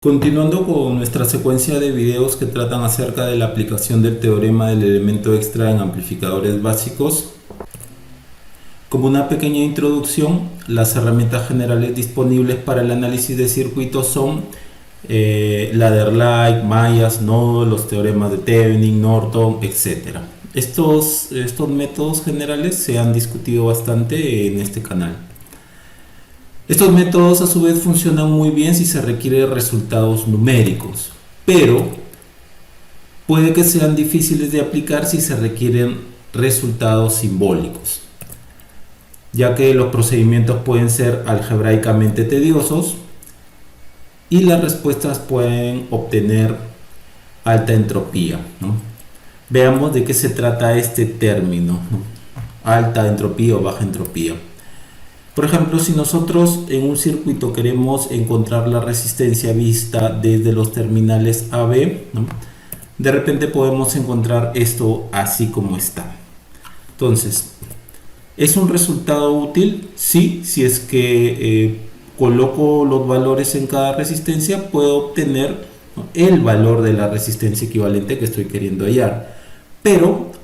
Continuando con nuestra secuencia de videos que tratan acerca de la aplicación del teorema del elemento extra en amplificadores básicos, como una pequeña introducción, las herramientas generales disponibles para el análisis de circuitos son Ladder-Like, Mayas, nodos, los teoremas de Thevenin, Norton, etc. Estos métodos generales se han discutido bastante en este canal. Estos métodos a su vez funcionan muy bien si se requieren resultados numéricos, pero puede que sean difíciles de aplicar si se requieren resultados simbólicos, ya que los procedimientos pueden ser algebraicamente tediosos y las respuestas pueden obtener alta entropía, ¿no? Veamos de qué se trata este término, ¿no? Alta entropía o baja entropía. Por ejemplo, si nosotros en un circuito queremos encontrar la resistencia vista desde los terminales AB, ¿no? De repente podemos encontrar esto así como está. Entonces, ¿es un resultado útil? Sí, si es que coloco los valores en cada resistencia, puedo obtener, ¿no?, el valor de la resistencia equivalente que estoy queriendo hallar. Pero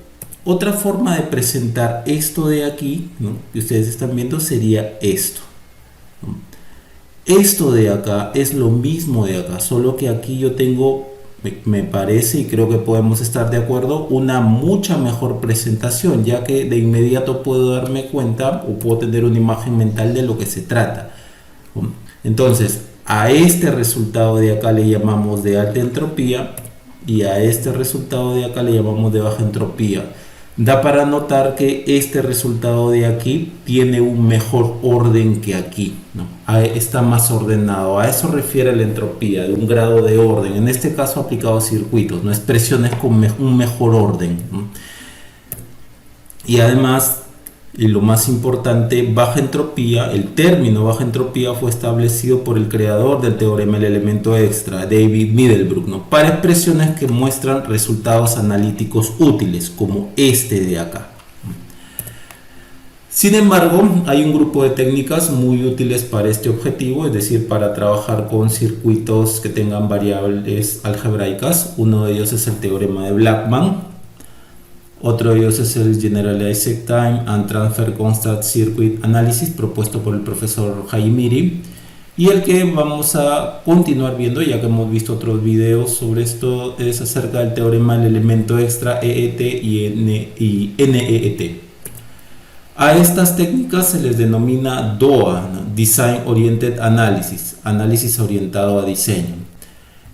otra forma de presentar esto de aquí, ¿no?, que ustedes están viendo, sería esto, ¿no? Esto de acá es lo mismo de acá, solo que aquí yo tengo, me parece, y creo que podemos estar de acuerdo, una mucha mejor presentación, ya que de inmediato puedo darme cuenta o puedo tener una imagen mental de lo que se trata, ¿no? Entonces, a este resultado de acá le llamamos de alta entropía y a este resultado de acá le llamamos de baja entropía. Da para notar que este resultado de aquí tiene un mejor orden que aquí, ¿no? Está más ordenado. A eso refiere la entropía, de un grado de orden. En este caso aplicado a circuitos, ¿no? Expresiones con un mejor orden, ¿no? Y además, y lo más importante, baja entropía, el término baja entropía fue establecido por el creador del teorema del elemento extra, David Middlebrook, ¿no?, para expresiones que muestran resultados analíticos útiles, como este de acá. Sin embargo, hay un grupo de técnicas muy útiles para este objetivo, es decir, para trabajar con circuitos que tengan variables algebraicas. Uno de ellos es el teorema de Blackman. Otro de ellos es el Generalized Time and Transfer Constant Circuit Analysis, propuesto por el profesor Hajimiri, y el que vamos a continuar viendo, ya que hemos visto otros videos sobre esto, es acerca del teorema del elemento extra EET y NEET. A estas técnicas se les denomina DOA, ¿no?, Design Oriented Analysis, análisis orientado a diseño.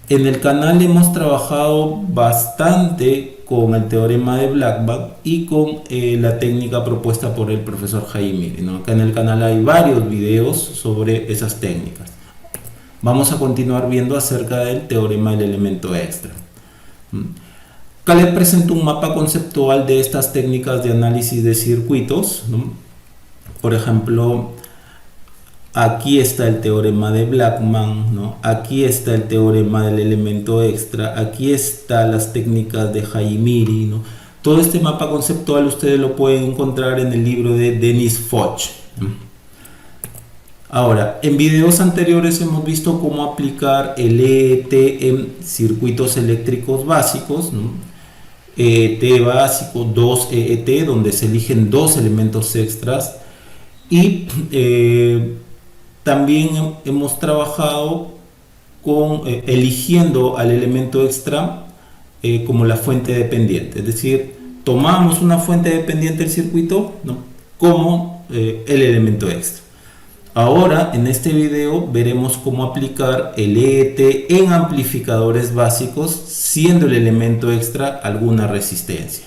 En el canal hemos trabajado bastante con el teorema de Blackman y con la técnica propuesta por el profesor Hajimiri, ¿no? Acá en el canal hay varios videos sobre esas técnicas. Vamos a continuar viendo acerca del teorema del elemento extra. Acá les presento un mapa conceptual de estas técnicas de análisis de circuitos, ¿no? Por ejemplo, aquí está el teorema de Blackman, ¿no? Aquí está el teorema del elemento extra, aquí están las técnicas de Hajimiri, ¿no? Todo este mapa conceptual ustedes lo pueden encontrar en el libro de Denis Foch, ¿no? Ahora, en videos anteriores hemos visto cómo aplicar el EET en circuitos eléctricos básicos, ¿no? EET básico, 2 EET, donde se eligen dos elementos extras, y también hemos trabajado con eligiendo al elemento extra como la fuente dependiente, es decir, tomamos una fuente dependiente del circuito, ¿no?, como el elemento extra. Ahora en este video veremos cómo aplicar el EET en amplificadores básicos, siendo el elemento extra alguna resistencia.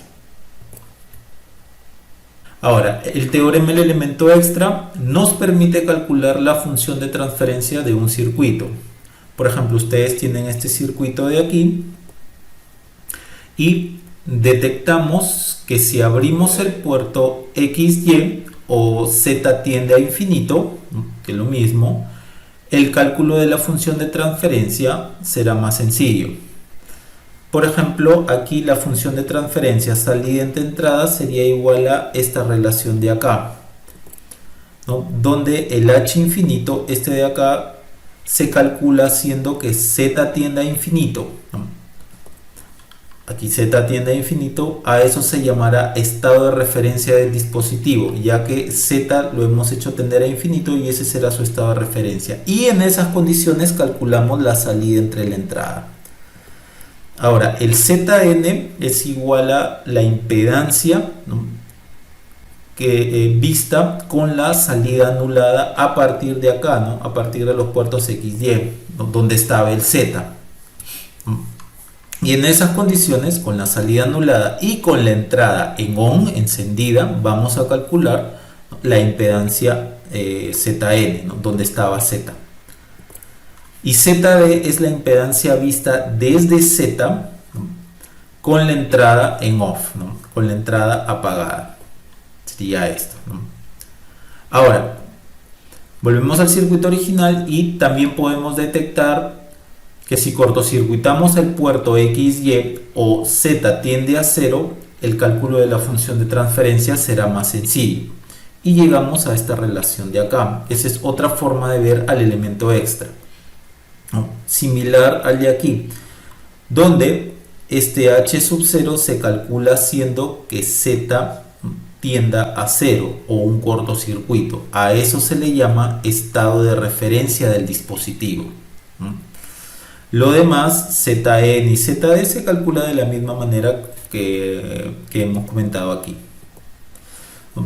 Ahora, el teorema del elemento extra nos permite calcular la función de transferencia de un circuito. Por ejemplo, ustedes tienen este circuito de aquí y detectamos que si abrimos el puerto XY o Z tiende a infinito, ¿no?, que es lo mismo, el cálculo de la función de transferencia será más sencillo. Por ejemplo, aquí la función de transferencia salida entre entrada sería igual a esta relación de acá, ¿no?, donde el h infinito, este de acá, se calcula haciendo que z tienda a infinito, ¿no? Aquí z tiende a infinito, a eso se llamará estado de referencia del dispositivo, ya que z lo hemos hecho tender a infinito y ese será su estado de referencia. Y en esas condiciones calculamos la salida entre la entrada. Ahora, el Zn es igual a la impedancia, ¿no?, que vista con la salida anulada a partir de acá, ¿no?, a partir de los puertos XY, ¿no?, donde estaba el Z. Y en esas condiciones, con la salida anulada y con la entrada en on, encendida, vamos a calcular la impedancia Zn, ¿no?, donde estaba Z. Y Zd es la impedancia vista desde Z, ¿no?, con la entrada en off, ¿no?, con la entrada apagada. Sería esto, ¿no? Ahora, volvemos al circuito original y también podemos detectar que si cortocircuitamos el puerto XY o Z tiende a 0, el cálculo de la función de transferencia será más sencillo. Y llegamos a esta relación de acá. Esa es otra forma de ver al elemento extra, ¿no?, similar al de aquí, donde este H sub 0 se calcula haciendo que Z tienda a 0 o un cortocircuito. A eso se le llama estado de referencia del dispositivo, ¿no? Lo demás, Zn y Zd, se calcula de la misma manera que hemos comentado aquí.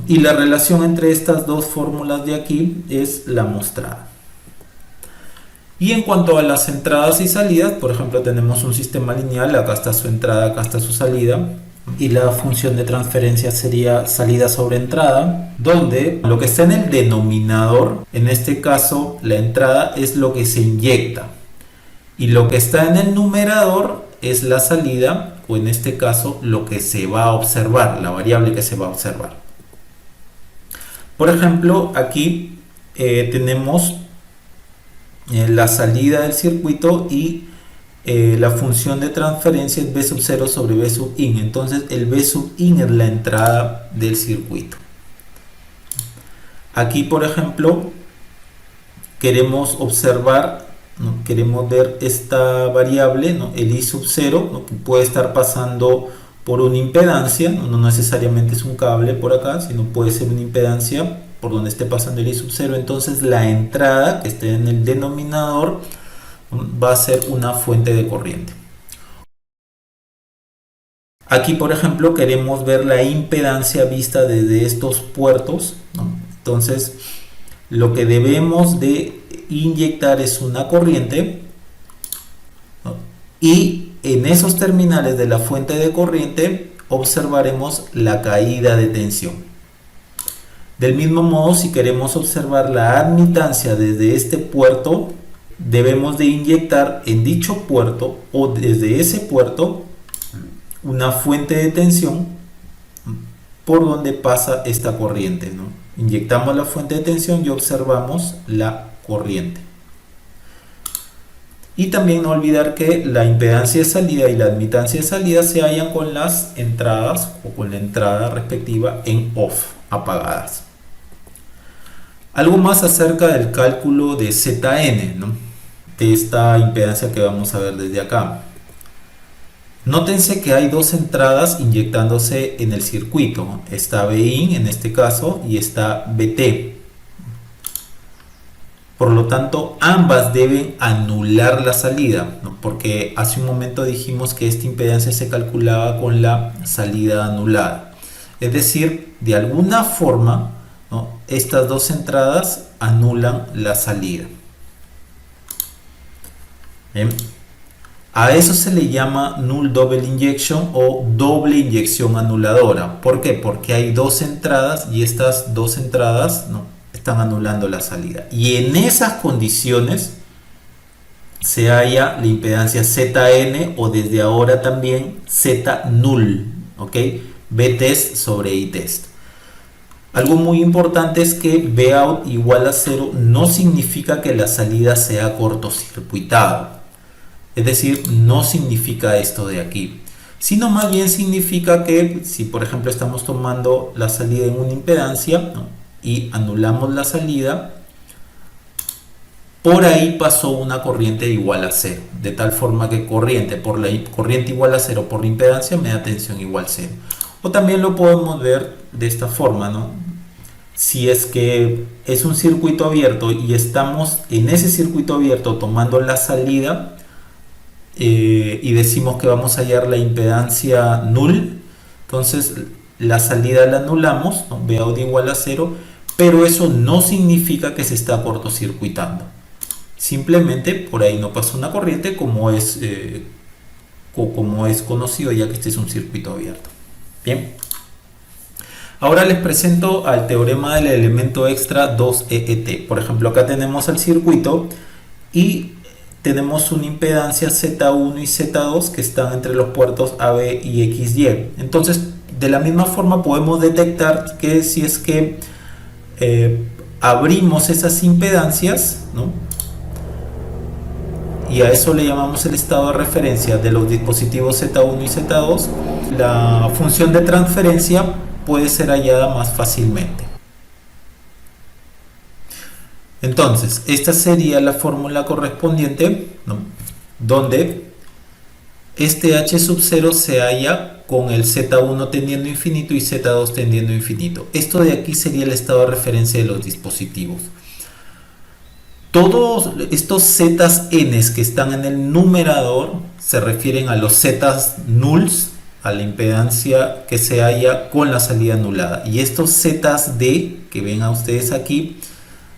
Y la relación entre estas dos fórmulas de aquí es la mostrada. Y en cuanto a las entradas y salidas, por ejemplo, tenemos un sistema lineal, acá está su entrada, acá está su salida, y la función de transferencia sería salida sobre entrada, donde lo que está en el denominador, en este caso la entrada, es lo que se inyecta, y lo que está en el numerador es la salida, o en este caso lo que se va a observar, la variable que se va a observar. Por ejemplo, aquí tenemos la salida del circuito y la función de transferencia es B sub 0 sobre B sub in. Entonces el B sub in es la entrada del circuito. Aquí, por ejemplo, queremos observar, ¿no?, queremos ver esta variable, ¿no?, el I sub 0, ¿no?, que puede estar pasando por una impedancia, ¿no?, no necesariamente es un cable por acá, sino puede ser una impedancia por donde esté pasando el I sub 0. Entonces la entrada que esté en el denominador va a ser una fuente de corriente. Aquí, por ejemplo, queremos ver la impedancia vista desde estos puertos, ¿no? Entonces lo que debemos de inyectar es una corriente, ¿no?, y en esos terminales de la fuente de corriente observaremos la caída de tensión. Del mismo modo, si queremos observar la admitancia desde este puerto, debemos de inyectar en dicho puerto o desde ese puerto una fuente de tensión por donde pasa esta corriente, ¿no? Inyectamos la fuente de tensión y observamos la corriente. Y también no olvidar que la impedancia de salida y la admitancia de salida se hallan con las entradas o con la entrada respectiva en off, apagadas. Algo más acerca del cálculo de Zn, ¿no?, de esta impedancia que vamos a ver desde acá. Nótense que hay dos entradas inyectándose en el circuito. Está Bin en este caso y está Bt. Por lo tanto, ambas deben anular la salida, ¿no?, porque hace un momento dijimos que esta impedancia se calculaba con la salida anulada. Es decir, de alguna forma, ¿no?, estas dos entradas anulan la salida. Bien. A eso se le llama null double injection o doble inyección anuladora. ¿Por qué? Porque hay dos entradas y estas dos entradas, ¿no?, están anulando la salida. Y en esas condiciones se halla la impedancia Zn o desde ahora también Z null, ¿ok? Btest sobre Itest. Algo muy importante es que Vout igual a 0 no significa que la salida sea cortocircuitada. Es decir, no significa esto de aquí, sino más bien significa que si por ejemplo estamos tomando la salida en una impedancia, ¿no?, y anulamos la salida, por ahí pasó una corriente igual a cero, de tal forma que corriente igual a cero por la impedancia me da tensión igual a cero. O también lo podemos ver de esta forma, ¿no? Si es que es un circuito abierto y estamos en ese circuito abierto tomando la salida y decimos que vamos a hallar la impedancia null, entonces la salida la anulamos, ¿no? Vout igual a cero, pero eso no significa que se está cortocircuitando. Simplemente por ahí no pasa una corriente como es conocido, ya que este es un circuito abierto. Bien. Ahora les presento al teorema del elemento extra 2EET. Por ejemplo, acá tenemos el circuito y tenemos una impedancia Z1 y Z2 que están entre los puertos AB y XY. Entonces, de la misma forma podemos detectar que si es que abrimos esas impedancias, ¿no? Y a eso le llamamos el estado de referencia de los dispositivos Z1 y Z2, la función de transferencia puede ser hallada más fácilmente. Entonces, esta sería la fórmula correspondiente, ¿no? Donde este H sub 0 se halla con el Z1 tendiendo a infinito y Z2 tendiendo a infinito. Esto de aquí sería el estado de referencia de los dispositivos. Todos estos zetas n's que están en el numerador se refieren a los zetas nulls, a la impedancia que se halla con la salida anulada. Y estos zetas d que ven a ustedes aquí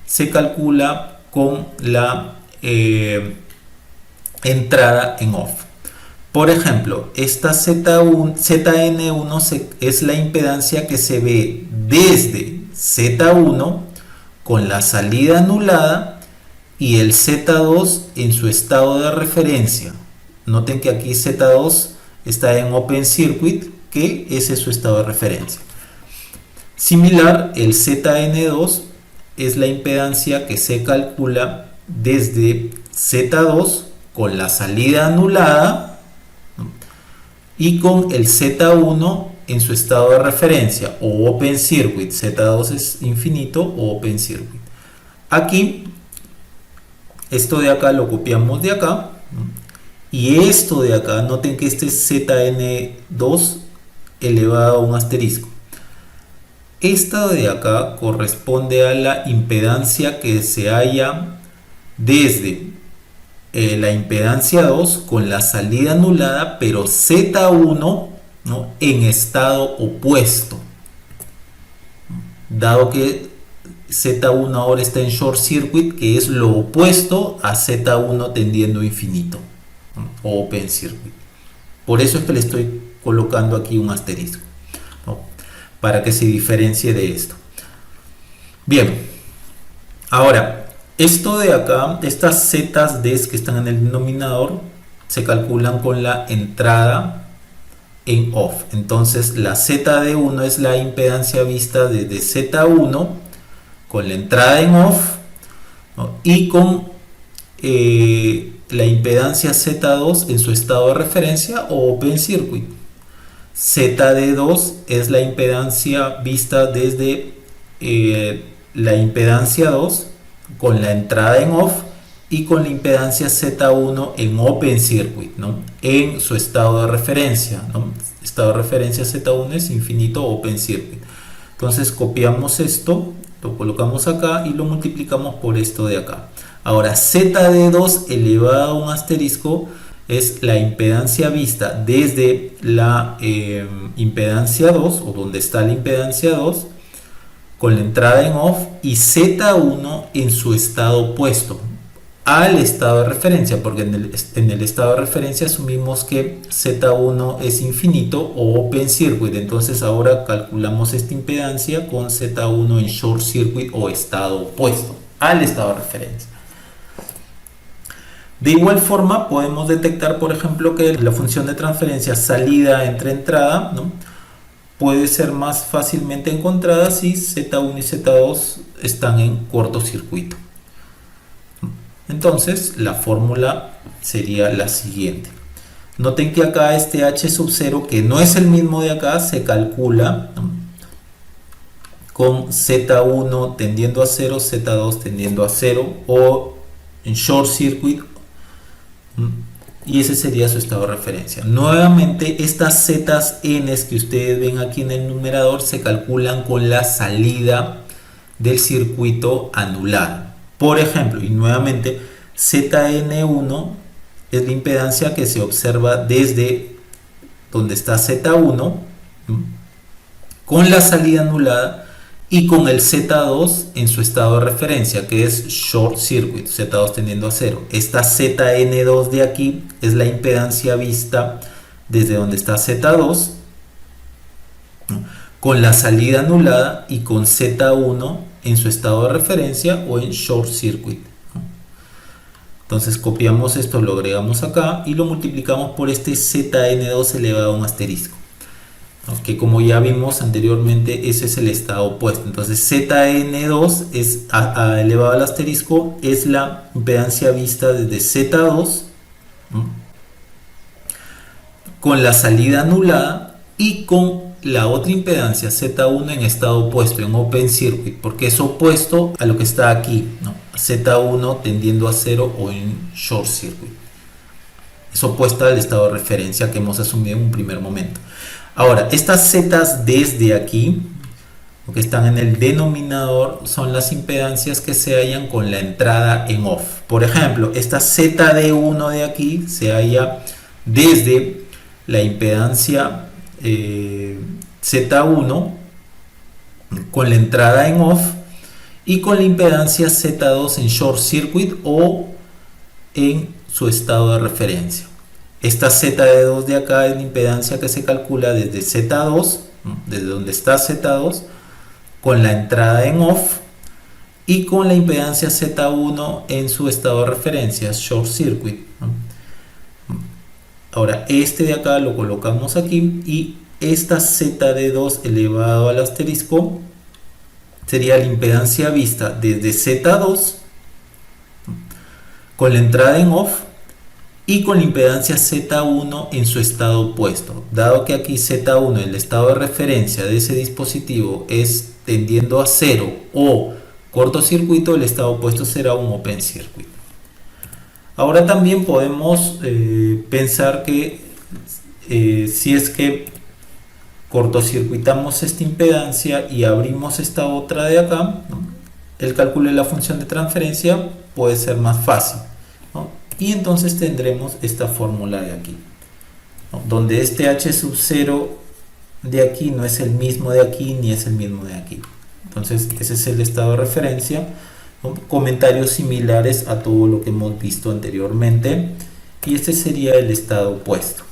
se calcula con la entrada en off. Por ejemplo, esta Zn1 es la impedancia que se ve desde Z1 con la salida anulada y el Z2 en su estado de referencia. Noten que aquí Z2 está en Open Circuit, que ese es su estado de referencia. Similar, el Zn2 es la impedancia que se calcula desde Z2 con la salida anulada, ¿no? Y con el Z1 en su estado de referencia o Open Circuit. Z2 es infinito o Open Circuit. Aquí esto de acá lo copiamos de acá, ¿no? Y esto de acá, noten que este es Zn2 elevado a un asterisco. Esta de acá corresponde a la impedancia que se halla desde la impedancia 2 con la salida anulada, pero Z1, ¿no? En estado opuesto. Dado que Z1 ahora está en short circuit, que es lo opuesto a Z1 tendiendo a infinito, ¿no? O open circuit. Por eso es que le estoy colocando aquí un asterisco, ¿no? Para que se diferencie de esto. Bien, ahora esto de acá, estas zetas D que están en el denominador, se calculan con la entrada en off. Entonces la ZD1 es la impedancia vista desde Z1 con la entrada en off, ¿no? Y con la impedancia Z2 en su estado de referencia o open circuit. ZD2 es la impedancia vista desde la impedancia 2 con la entrada en off y con la impedancia Z1 en open circuit, ¿no? En su estado de referencia, ¿no? Estado de referencia Z1 es infinito open circuit. Entonces copiamos esto, lo colocamos acá y lo multiplicamos por esto de acá. Ahora ZD2 elevado a un asterisco es la impedancia vista desde la impedancia 2 o donde está la impedancia 2 con la entrada en off y Z1 en su estado opuesto al estado de referencia, porque en el estado de referencia asumimos que Z1 es infinito o open circuit. Entonces ahora calculamos esta impedancia con Z1 en short circuit o estado opuesto al estado de referencia. De igual forma podemos detectar, por ejemplo, que la función de transferencia salida entre entrada, ¿no? Puede ser más fácilmente encontrada si Z1 y Z2 están en cortocircuito. Entonces la fórmula sería la siguiente. Noten que acá este H sub 0, que no es el mismo de acá, se calcula, ¿no? Con Z1 tendiendo a 0, Z2 tendiendo a 0 o en short circuit, y ese sería su estado de referencia. Nuevamente, estas zetas n que ustedes ven aquí en el numerador se calculan con la salida del circuito anulado. Por ejemplo, y nuevamente, Zn1 es la impedancia que se observa desde donde está Z1 con la salida anulada y con el Z2 en su estado de referencia, que es short circuit, Z2 tendiendo a 0. Esta Zn2 de aquí es la impedancia vista desde donde está Z2 con la salida anulada y con Z1 en su estado de referencia o en short circuit. Entonces copiamos esto, lo agregamos acá y lo multiplicamos por este Zn2 elevado a un asterisco, que como ya vimos anteriormente, ese es el estado opuesto. Entonces Zn2 es elevado al asterisco, es la impedancia vista desde Z2 con la salida anulada y con la otra impedancia Z1 en estado opuesto, en open circuit, porque es opuesto a lo que está aquí, ¿no? Z1 tendiendo a 0 o en short circuit. Es opuesta al estado de referencia que hemos asumido en un primer momento. Ahora, estas zetas desde aquí, lo que están en el denominador, son las impedancias que se hallan con la entrada en off. Por ejemplo, esta ZD1 de aquí se halla desde la impedancia Z1 con la entrada en off y con la impedancia Z2 en short circuit o en su estado de referencia. Esta Z2 de acá es la impedancia que se calcula desde Z2, desde donde está Z2, con la entrada en off y con la impedancia Z1 en su estado de referencia, short circuit. Ahora, este de acá lo colocamos aquí y esta ZD2 elevado al asterisco sería la impedancia vista desde Z2 con la entrada en off y con la impedancia Z1 en su estado opuesto. Dado que aquí Z1, el estado de referencia de ese dispositivo, es tendiendo a 0 o cortocircuito, el estado opuesto será un open circuit. Ahora también podemos pensar que si es que cortocircuitamos esta impedancia y abrimos esta otra de acá, ¿no?, el cálculo de la función de transferencia puede ser más fácil, ¿no? Y entonces tendremos esta fórmula de aquí, ¿no?, donde este h sub 0 de aquí no es el mismo de aquí ni es el mismo de aquí. Entonces ese es el estado de referencia, ¿no? Comentarios similares a todo lo que hemos visto anteriormente, y este sería el estado opuesto.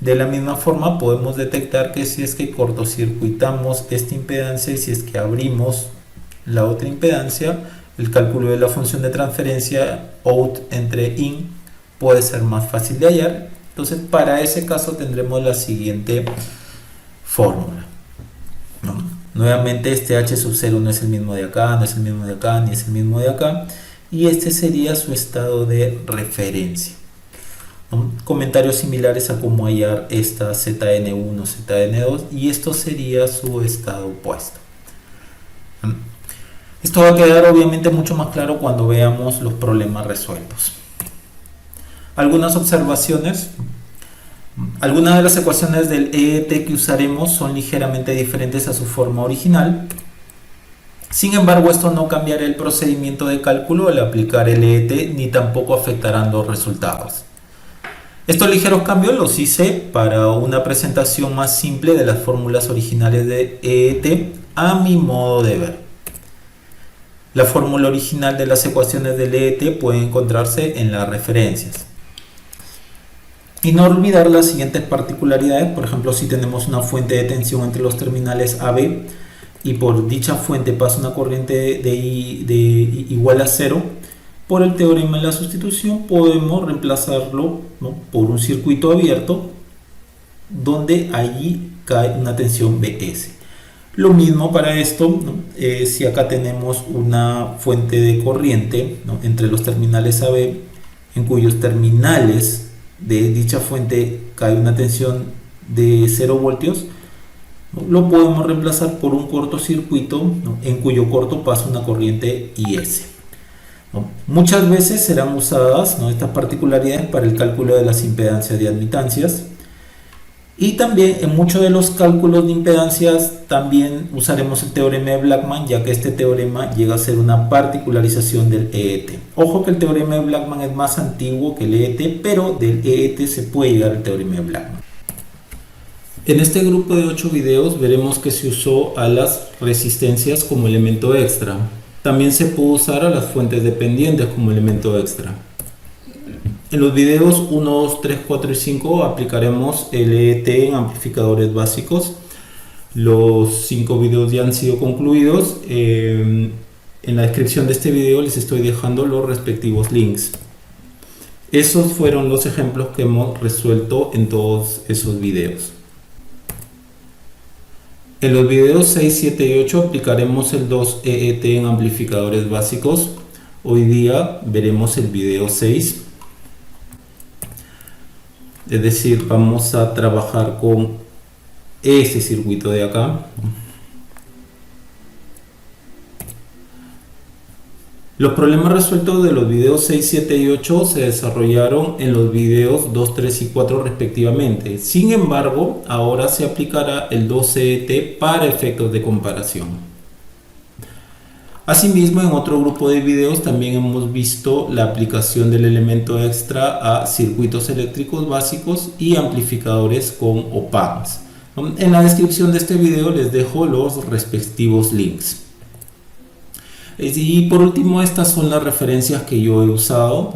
De la misma forma podemos detectar que si es que cortocircuitamos esta impedancia y si es que abrimos la otra impedancia, el cálculo de la función de transferencia out entre in puede ser más fácil de hallar. Entonces para ese caso tendremos la siguiente fórmula, ¿no? Nuevamente este h sub 0 no es el mismo de acá, no es el mismo de acá, ni es el mismo de acá, y este sería su estado de referencia. Comentarios similares a cómo hallar esta Zn1, Zn2, y esto sería su estado opuesto. Esto va a quedar obviamente mucho más claro cuando veamos los problemas resueltos. Algunas observaciones. Algunas de las ecuaciones del EET que usaremos son ligeramente diferentes a su forma original. Sin embargo, esto no cambiará el procedimiento de cálculo al aplicar el EET, ni tampoco afectarán los resultados. Estos ligeros cambios los hice para una presentación más simple de las fórmulas originales de EET a mi modo de ver. La fórmula original de las ecuaciones del EET puede encontrarse en las referencias. Y no olvidar las siguientes particularidades. Por ejemplo, si tenemos una fuente de tensión entre los terminales AB y por dicha fuente pasa una corriente de igual a 0, por el teorema de la sustitución podemos reemplazarlo, ¿no?, por un circuito abierto donde allí cae una tensión Bs. Lo mismo para esto, ¿no? Si acá tenemos una fuente de corriente, ¿no?, entre los terminales AB, en cuyos terminales de dicha fuente cae una tensión de 0 voltios, ¿no?, lo podemos reemplazar por un cortocircuito, ¿no?, en cuyo corto pasa una corriente Is. ¿no? Muchas veces serán usadas, ¿no?, estas particularidades para el cálculo de las impedancias de admitancias. Y también en muchos de los cálculos de impedancias también usaremos el teorema de Blackman, ya que este teorema llega a ser una particularización del EET. Ojo que el teorema de Blackman es más antiguo que el EET, pero del EET se puede llegar al teorema de Blackman. En este grupo de 8 videos veremos que se usó a las resistencias como elemento extra. También se puede usar a las fuentes dependientes como elemento extra. En los videos 1, 2, 3, 4 y 5 aplicaremos el EET en amplificadores básicos. Los 5 videos ya han sido concluidos. En la descripción de este video les estoy dejando los respectivos links. Esos fueron los ejemplos que hemos resuelto en todos esos videos. En los videos 6, 7 y 8 aplicaremos el 2 EET en amplificadores básicos. Hoy día veremos el video 6. Es decir, vamos a trabajar con ese circuito de acá. Los problemas resueltos de los videos 6, 7 y 8 se desarrollaron en los videos 2, 3 y 4 respectivamente. Sin embargo, ahora se aplicará el 2CET para efectos de comparación. Asimismo, en otro grupo de videos también hemos visto la aplicación del elemento extra a circuitos eléctricos básicos y amplificadores con op-amps. En la descripción de este video les dejo los respectivos links. Y por último, estas son las referencias que yo he usado.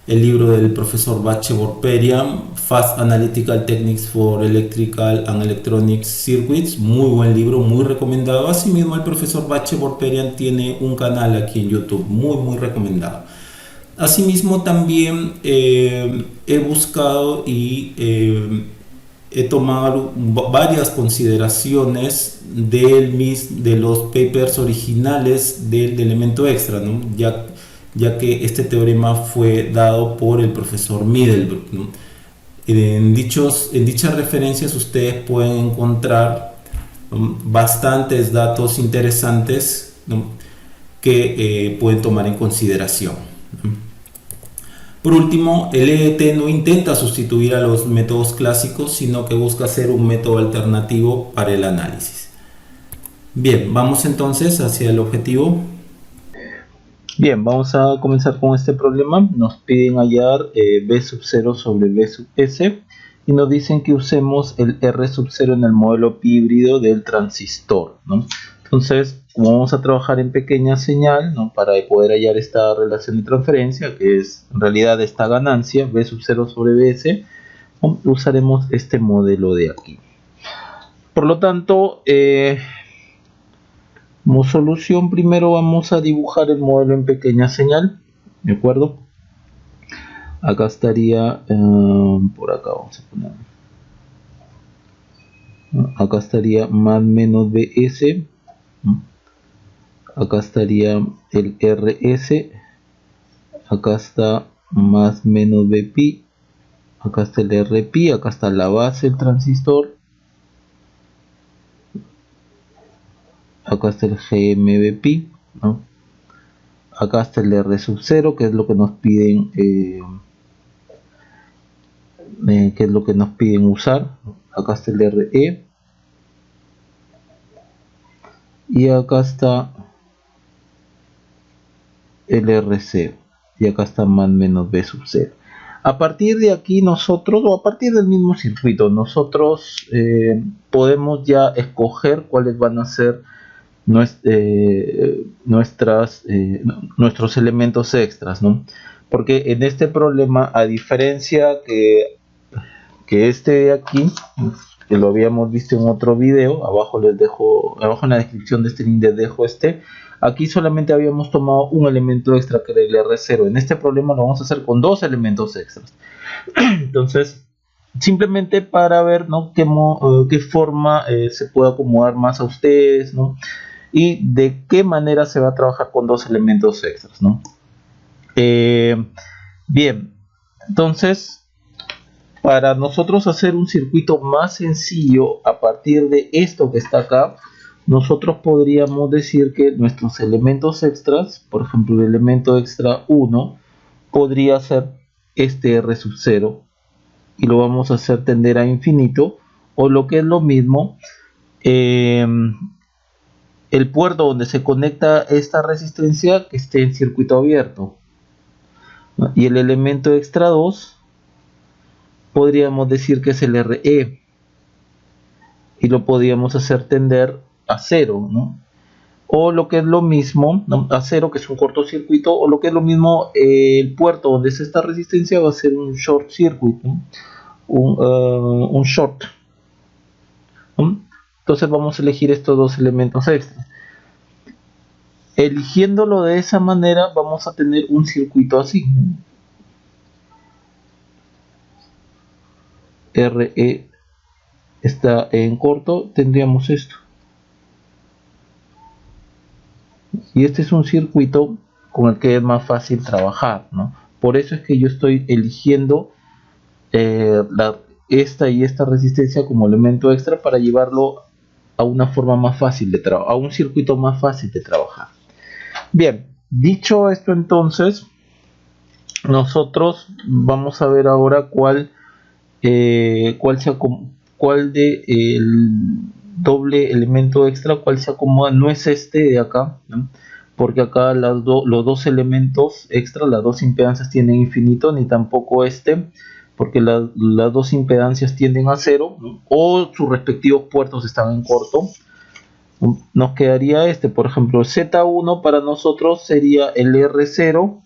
El libro del profesor Bache-Borperian, Fast Analytical Techniques for Electrical and Electronic Circuits, muy buen libro, muy recomendado. Asimismo, el profesor Bache-Borperian tiene un canal aquí en YouTube, muy recomendado. Asimismo, también he buscado y he tomado varias consideraciones de los papers originales del elemento extra, ¿no? ya que este teorema fue dado por el profesor Middlebrook, ¿no? En dichas referencias ustedes pueden encontrar bastantes datos interesantes, ¿no?, que pueden tomar en consideración. Por último, el EET no intenta sustituir a los métodos clásicos, sino que busca ser un método alternativo para el análisis. Bien, vamos entonces hacia el objetivo. Bien, vamos a comenzar con este problema. Nos piden hallar B sub 0 sobre B sub S y nos dicen que usemos el R sub 0 en el modelo pi híbrido del transistor, ¿no? Entonces, como vamos a trabajar en pequeña señal, ¿no?, para poder hallar esta relación de transferencia, que es en realidad esta ganancia, B sub 0 sobre BS, usaremos este modelo de aquí. Por lo tanto, como solución, primero vamos a dibujar el modelo en pequeña señal, ¿de acuerdo? Acá estaría, por acá vamos a poner, acá estaría más menos BS, acá estaría el RS, acá está más menos Bpi, acá está el Rpi, acá está la base del transistor, acá está el GMBpi, ¿no? Acá está el R sub 0, que es lo que nos piden, usar. Acá está el RE y acá está el RC y acá está más menos B sub 0. A partir de aquí nosotros, o a partir del mismo circuito, nosotros podemos ya escoger cuáles van a ser nuestros elementos extras, ¿no? Porque en este problema, a diferencia que este de aquí, que lo habíamos visto en otro video, abajo en la descripción de este link les dejo aquí solamente habíamos tomado un elemento extra, que era el R0. En este problema lo vamos a hacer con dos elementos extras. Entonces, simplemente para ver, ¿no?, qué forma se puede acomodar más a ustedes, ¿no?, y de qué manera se va a trabajar con dos elementos extras, ¿no? Bien, entonces, para nosotros hacer un circuito más sencillo a partir de esto que está acá, nosotros podríamos decir que nuestros elementos extras, por ejemplo el elemento extra 1, podría ser este R sub 0 y lo vamos a hacer tender a infinito, o lo que es lo mismo, el puerto donde se conecta esta resistencia que esté en circuito abierto, ¿no? Y el elemento extra 2 podríamos decir que es el RE y lo podríamos hacer tender a 0, ¿no? O lo que es lo mismo, ¿no? A 0, que es un cortocircuito, o lo que es lo mismo, el puerto donde es esta resistencia va a ser un short circuit, ¿no? Un short, ¿no? Entonces vamos a elegir estos dos elementos extras. Eligiéndolo de esa manera vamos a tener un circuito así, ¿no? RE está en corto, tendríamos esto. Y este es un circuito con el que es más fácil trabajar, ¿no? Por eso es que yo estoy eligiendo esta y esta resistencia como elemento extra para llevarlo a una forma más fácil de trabajar, a un circuito más fácil de trabajar. Bien, dicho esto, entonces nosotros vamos a ver ahora cuál de el doble elemento extra, cuál se acomoda. No es este de acá, ¿no? Porque acá los dos elementos extra, las dos impedancias tienen infinito, ni tampoco este, porque las dos impedancias tienden a 0, ¿no? O sus respectivos puertos están en corto. Nos quedaría este, por ejemplo, Z1 para nosotros sería el R0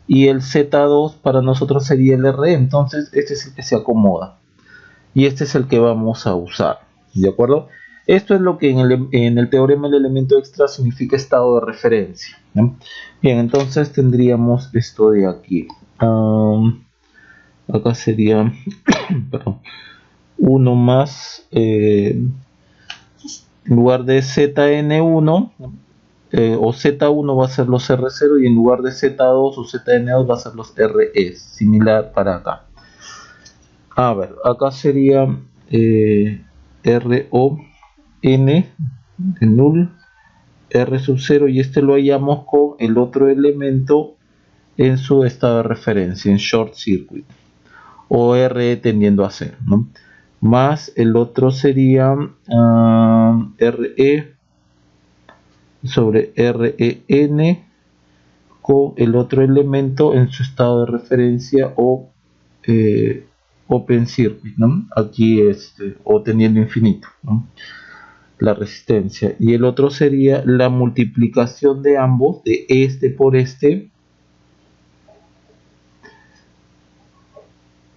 y el Z2 para nosotros sería el RE. Entonces este es el que se acomoda y este es el que vamos a usar, ¿de acuerdo? Esto es lo que en el teorema del elemento extra significa estado de referencia, ¿no? Bien, entonces tendríamos esto de aquí. Acá sería perdón, 1 más, en lugar de ZN1 o Z1 va a ser los R0 y en lugar de Z2 o ZN2 va a ser los RE, similar para acá. A ver, acá sería RON de null, R sub 0, y este lo hallamos con el otro elemento en su estado de referencia, en short circuit, o RE tendiendo a 0, ¿no? Más el otro sería RE sobre REN con el otro elemento en su estado de referencia o open circuit, ¿no? Aquí o teniendo infinito, ¿no? La resistencia, y el otro sería la multiplicación de ambos, de este por este,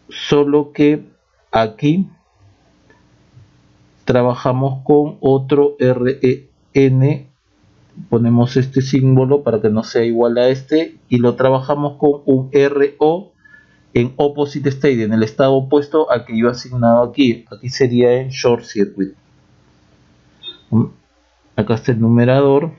solo que aquí trabajamos con otro REN, ponemos este símbolo para que no sea igual a este, y lo trabajamos con un RO en opposite state, en el estado opuesto al que yo he asignado aquí. Aquí sería en short circuit. Acá está el numerador.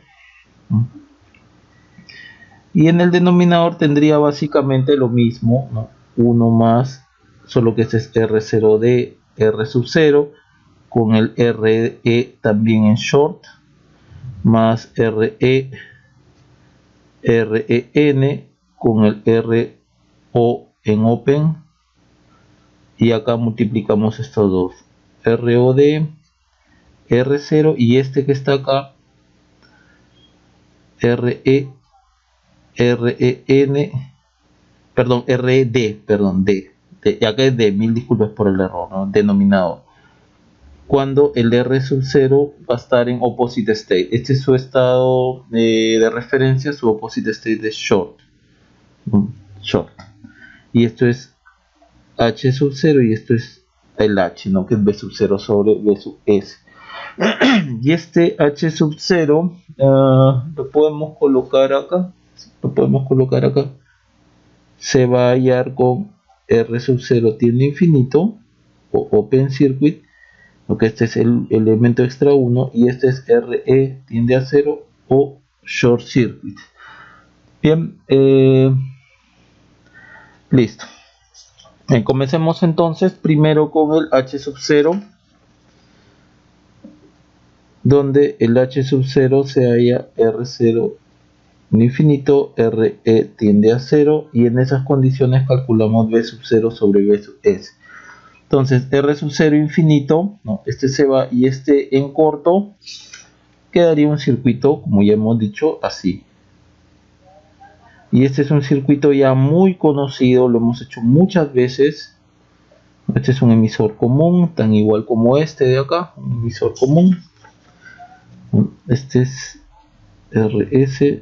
Y en el denominador tendría básicamente lo mismo, ¿no? 1 más, solo que este es R0D, R sub 0, con el RE también en short, más RE, REN, con el RO en open, y acá multiplicamos estos dos, ROD, R0, y este que está acá, RE, REN, perdón, RD, perdón, D, acá es D, mil disculpas por el error, ¿no? Denominador. Cuando el R sub 0 va a estar en opposite state. Este es su estado de referencia, su opposite state es short. Short. Y esto es H sub 0 y esto es el H, ¿no? Que es B sub 0 sobre B sub S. Y este H sub 0 lo podemos colocar acá. Lo podemos colocar acá. Se va a hallar con R sub 0 tiende a infinito o open circuit, porque este es el elemento extra 1, y este es RE tiende a 0 o short circuit. Bien, listo. Bien, comencemos entonces primero con el H sub 0. donde el H sub 0 se halla R0 en infinito, RE tiende a 0 y en esas condiciones calculamos B sub 0 sobre B sub S. Entonces R sub 0 infinito, ¿no? Este se va y este en corto, quedaría un circuito, como ya hemos dicho, así. Y este es un circuito ya muy conocido, lo hemos hecho muchas veces. Este es un emisor común, tan igual como este de acá, un emisor común. Este es RS.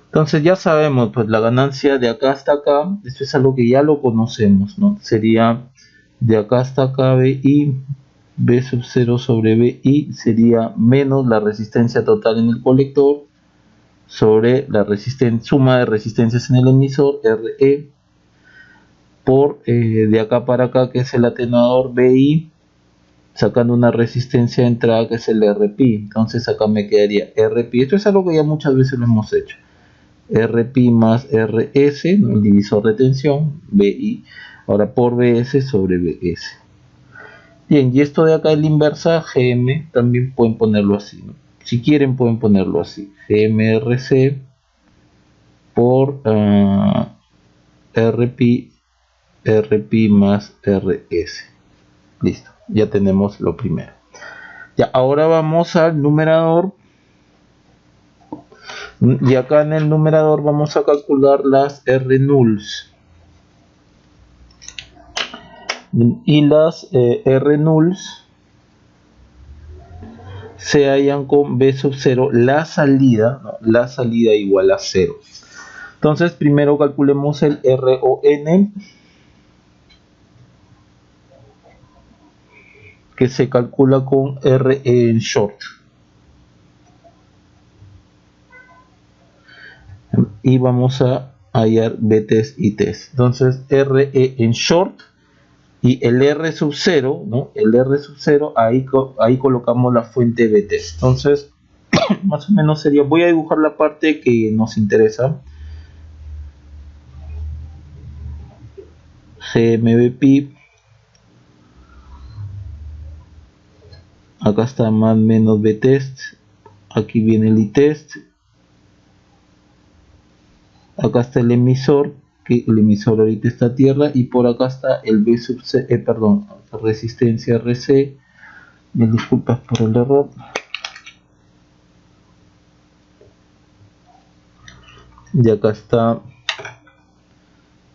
Entonces ya sabemos, pues la ganancia de acá hasta acá, esto es algo que ya lo conocemos, ¿no? Sería de acá hasta acá BI, B sub 0 sobre BI sería menos la resistencia total en el colector sobre la suma de resistencias en el emisor, RE, por de acá para acá, que es el atenuador BI, sacando una resistencia de entrada que es el RP. Entonces acá me quedaría RP. Esto es algo que ya muchas veces lo hemos hecho. RP más RS, ¿no? El divisor de tensión, BI, ahora por BS sobre BS. Bien, y esto de acá es la inversa, GM, también pueden ponerlo así, ¿no? Si quieren pueden ponerlo así, GMRC por RP más RS. Listo, ya tenemos lo primero. Ya, ahora vamos al numerador. Y acá en el numerador vamos a calcular las R nulls. Y las R nulls se hallan con B sub 0, la salida, ¿no? La salida igual a 0. Entonces primero calculemos el RON, que se calcula con RE en short. Y vamos a hallar Btest y test. Entonces RE en short y el R sub 0, ¿no? El R sub 0, ahí colocamos la fuente Btest. Entonces más o menos sería, voy a dibujar la parte que nos interesa. GMBP, acá está más menos Btest, aquí viene el ITest, acá está el emisor, que el emisor ahorita está a tierra, y por acá está el B sub C, resistencia RC. Me disculpas por el error. Y acá está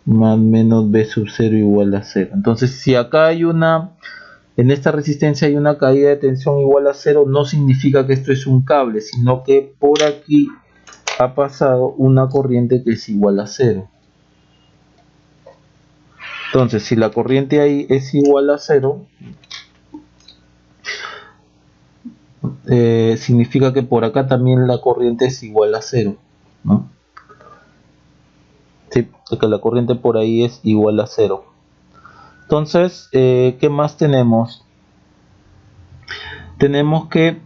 más menos B sub 0 igual a 0. Entonces si acá hay en esta resistencia hay una caída de tensión igual a 0, no significa que esto es un cable, sino que por aquí ha pasado una corriente que es igual a 0. Entonces si la corriente ahí es igual a 0, significa que por acá también la corriente es igual a 0, ¿no? Sí, que la corriente por ahí es igual a 0. Entonces, ¿qué más tenemos? Tenemos que,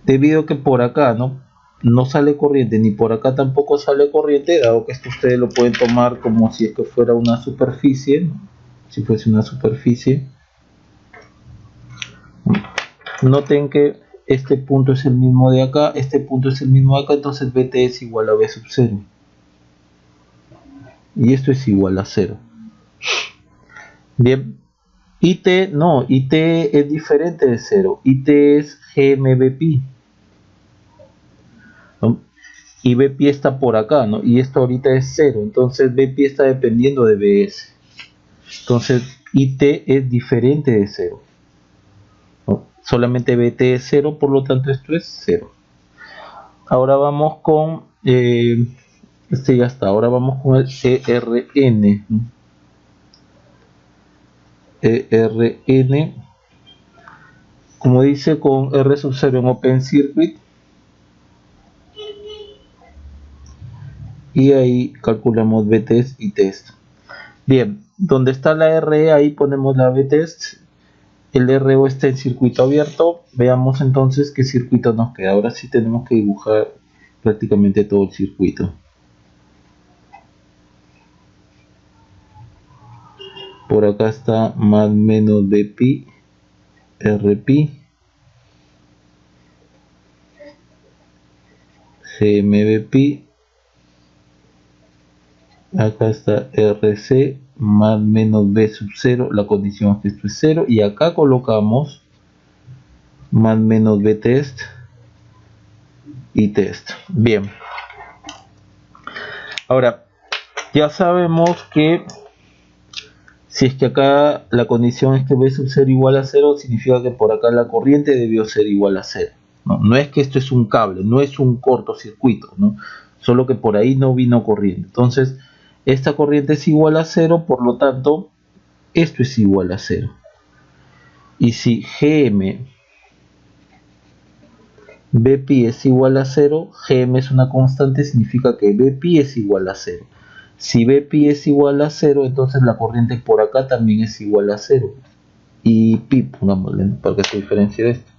debido a que por acá no sale corriente, ni por acá tampoco sale corriente, dado que esto ustedes lo pueden tomar como si esto fuera una superficie, ¿no? Si fuese una superficie. Noten que este punto es el mismo de acá, este punto es el mismo de acá, entonces Bt es igual a B sub 0. Y esto es igual a 0. Bien. IT no, IT es diferente de 0. IT es GMBP. ¿No? Y BP está por acá, ¿no? Y esto ahorita es 0. Entonces BP está dependiendo de BS. Entonces IT es diferente de 0. ¿No? Solamente BT es 0, por lo tanto esto es 0. Ahora vamos con este ya está. Ahora vamos con el ERN. ERN, como dice, con R sub 0 en Open Circuit, y ahí calculamos Btest y test. Bien, donde está la RE, ahí ponemos la Btest. El RO está en circuito abierto. Veamos entonces qué circuito nos queda. Ahora sí tenemos que dibujar prácticamente todo el circuito. por acá está más menos Bpi, Rpi, GMBpi, acá está Rc más menos B sub 0, la condición es que esto es 0, y acá colocamos más menos B test y test. Bien, ahora ya sabemos que si es que acá la condición es que B sub 0 igual a 0, significa que por acá la corriente debió ser igual a 0. No es que esto es un cable, no es un cortocircuito, ¿no? Solo que por ahí no vino corriente. Entonces, esta corriente es igual a 0, por lo tanto, esto es igual a 0. Y si Gm Bpi es igual a 0, Gm es una constante, significa que Bpi es igual a 0. Si Bpi es igual a 0, entonces la corriente por acá también es igual a 0. Y pi, pongámosle, ¿no?, para que se diferencie de esto.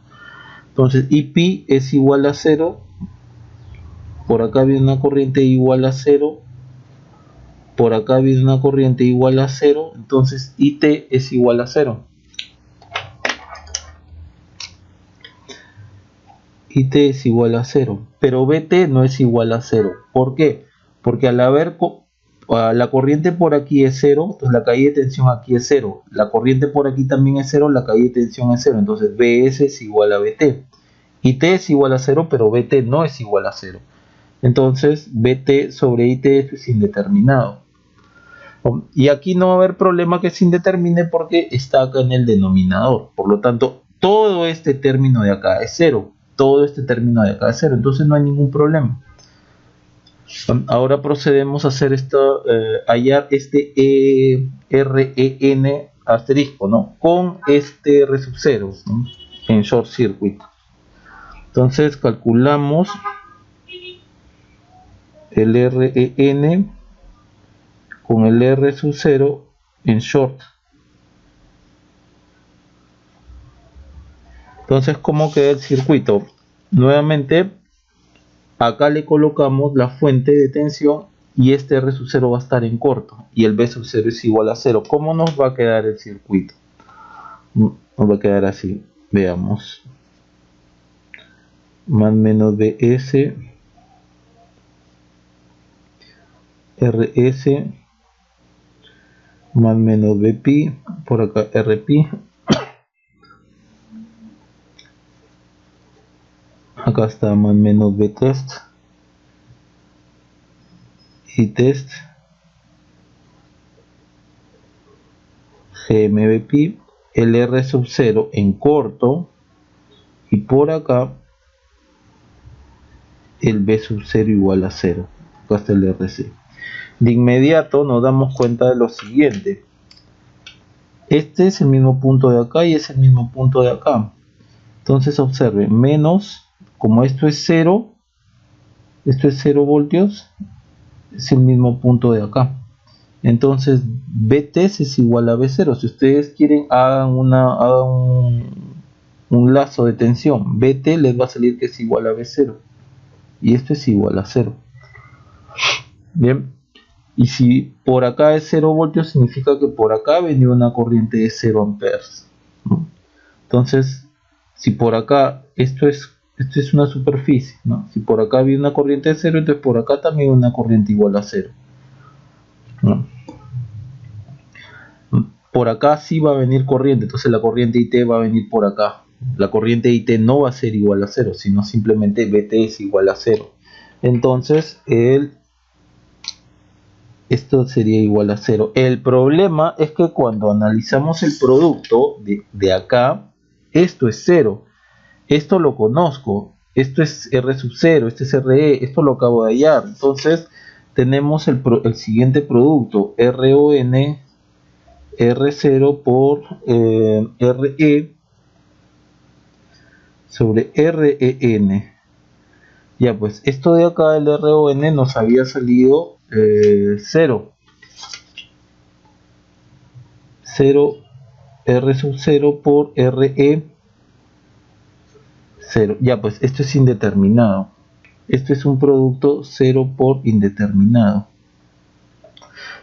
Entonces, y pi es igual a 0. Por acá viene una corriente igual a 0. Por acá viene una corriente igual a 0. Entonces, it es igual a 0. It es igual a 0. Pero Bt no es igual a 0. ¿Por qué? Porque al haber la corriente por aquí es 0, entonces la caída de tensión aquí es 0. La corriente por aquí también es 0, la caída de tensión es 0. Entonces Bs es igual a Bt. It es igual a 0, pero Bt no es igual a 0. Entonces Bt sobre It es indeterminado. Y aquí no va a haber problema que se indetermine porque está acá en el denominador. Por lo tanto, todo este término de acá es 0. Todo este término de acá es 0. Entonces no hay ningún problema. Ahora procedemos a hacer esto, hallar este REN asterisco, ¿no?, con este R sub 0, ¿no?, en short circuit. Entonces calculamos el REN con el R sub 0 en short. Entonces, ¿cómo queda el circuito? Nuevamente, acá le colocamos la fuente de tensión y este R sub 0 va a estar en corto y el B sub 0 es igual a 0. ¿Cómo nos va a quedar el circuito? Nos va a quedar así. Veamos. Más menos Bs, Rs, más menos Bpi, por acá Rpi, acá está más menos Btest y test, GMBpi, el R sub 0 en corto y por acá el B sub 0 igual a 0. Acá está el RC. De inmediato nos damos cuenta de lo siguiente. Este es el mismo punto de acá y es el mismo punto de acá. Entonces observe, menos, como esto es 0 voltios, es el mismo punto de acá. Entonces Bts es igual a B0. Si ustedes quieren, hagan un lazo de tensión. Bt les va a salir que es igual a B0. Y esto es igual a 0. Bien. Y si por acá es 0 voltios, significa que por acá venía una corriente de 0 amperes, ¿no? Entonces, si por acá esto es una superficie, ¿no?, si por acá viene una corriente de 0, entonces por acá también una corriente igual a 0, ¿no? Por acá sí va a venir corriente, entonces la corriente IT va a venir por acá. La corriente IT no va a ser igual a 0, sino simplemente Bt es igual a 0. Entonces esto sería igual a 0. El problema es que cuando analizamos el producto de acá, esto es 0. Esto lo conozco. Esto es R sub 0, este es RE, esto lo acabo de hallar. Entonces tenemos el siguiente producto, RON R0 por RE sobre REN. Ya, pues esto de acá, el RON, nos había salido 0. 0 R sub 0 por RE 0. Ya, pues esto es indeterminado. Esto es un producto 0 por indeterminado.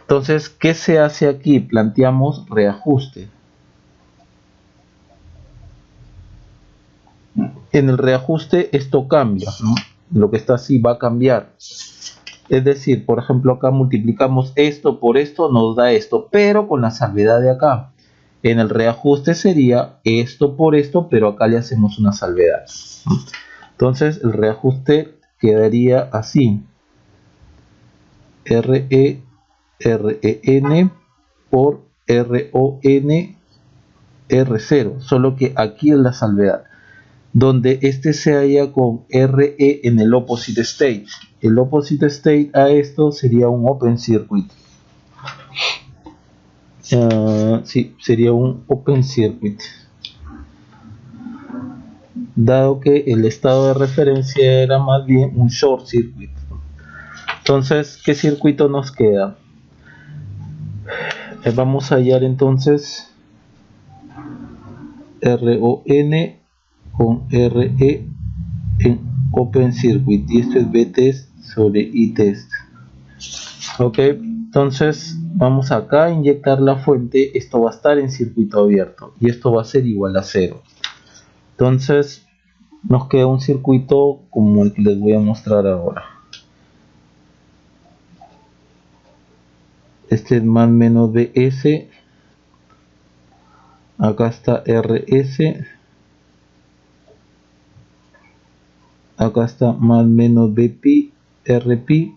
Entonces, ¿qué se hace aquí? Planteamos reajuste. En el reajuste esto cambia, ¿no? Lo que está así va a cambiar. Es decir, por ejemplo, acá multiplicamos esto por esto, nos da esto, pero con la salvedad de acá. En el reajuste sería esto por esto, pero acá le hacemos una salvedad. Entonces, el reajuste quedaría así. REN por RON R0, solo que aquí es la salvedad, donde este se halla con RE en el opposite state. El opposite state a esto sería un open circuit. Sí, sería un open circuit, dado que el estado de referencia era más bien un short circuit. Entonces, ¿qué circuito nos queda? Vamos a hallar entonces RON con RE en open circuit, y esto es Btest sobre Itest. Ok, entonces vamos acá a inyectar la fuente. Esto va a estar en circuito abierto y esto va a ser igual a 0. Entonces nos queda un circuito como el que les voy a mostrar ahora. Este es más menos Bs, acá está Rs, acá está más menos Bpi, Rpi,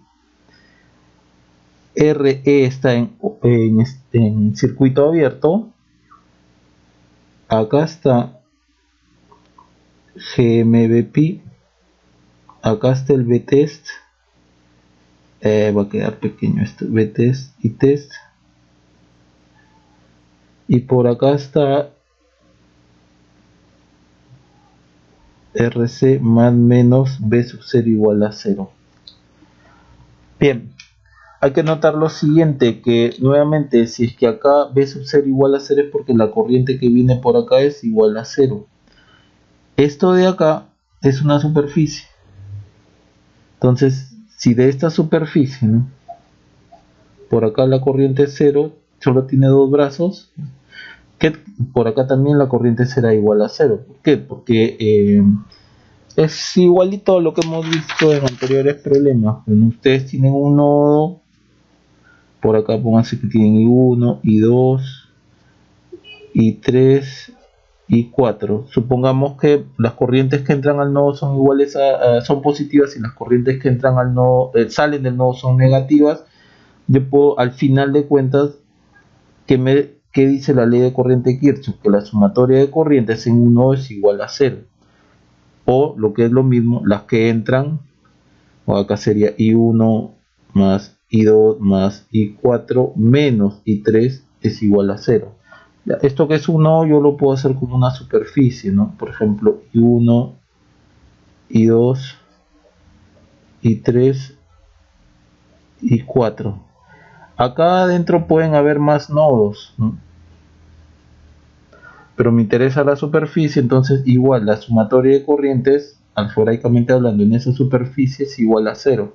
Re está en circuito abierto, acá está GMBpi, acá está el Btest, va a quedar pequeño esto, Btest y test, y por acá está Rc más menos B sub 0 igual a 0. Bien, hay que notar lo siguiente, que nuevamente si es que acá B sub 0 igual a 0 es porque la corriente que viene por acá es igual a 0. Esto de acá es una superficie. Entonces, si de esta superficie, ¿no?, por acá la corriente es 0, solo tiene dos brazos, que por acá también la corriente será igual a 0. ¿Por qué? Porque es igualito a lo que hemos visto en anteriores problemas. Bueno, ustedes tienen un nodo, por acá pónganse que tienen I1, I2, I3, I4. Supongamos que las corrientes que entran al nodo son iguales son positivas y las corrientes que entran al nodo salen del nodo son negativas. Yo puedo, al final de cuentas, ¿qué dice la ley de corriente de Kirchhoff? Que la sumatoria de corrientes en un nodo es igual a 0. O lo que es lo mismo, las que entran, o acá sería I1 más I2 más I4 menos I3 es igual a 0. Esto que es un nodo yo lo puedo hacer como una superficie, ¿no? Por ejemplo, I1, I2, I3, I4. Acá adentro pueden haber más nodos, ¿no?, pero me interesa la superficie. Entonces igual la sumatoria de corrientes, algebraicamente hablando, en esa superficie es igual a 0.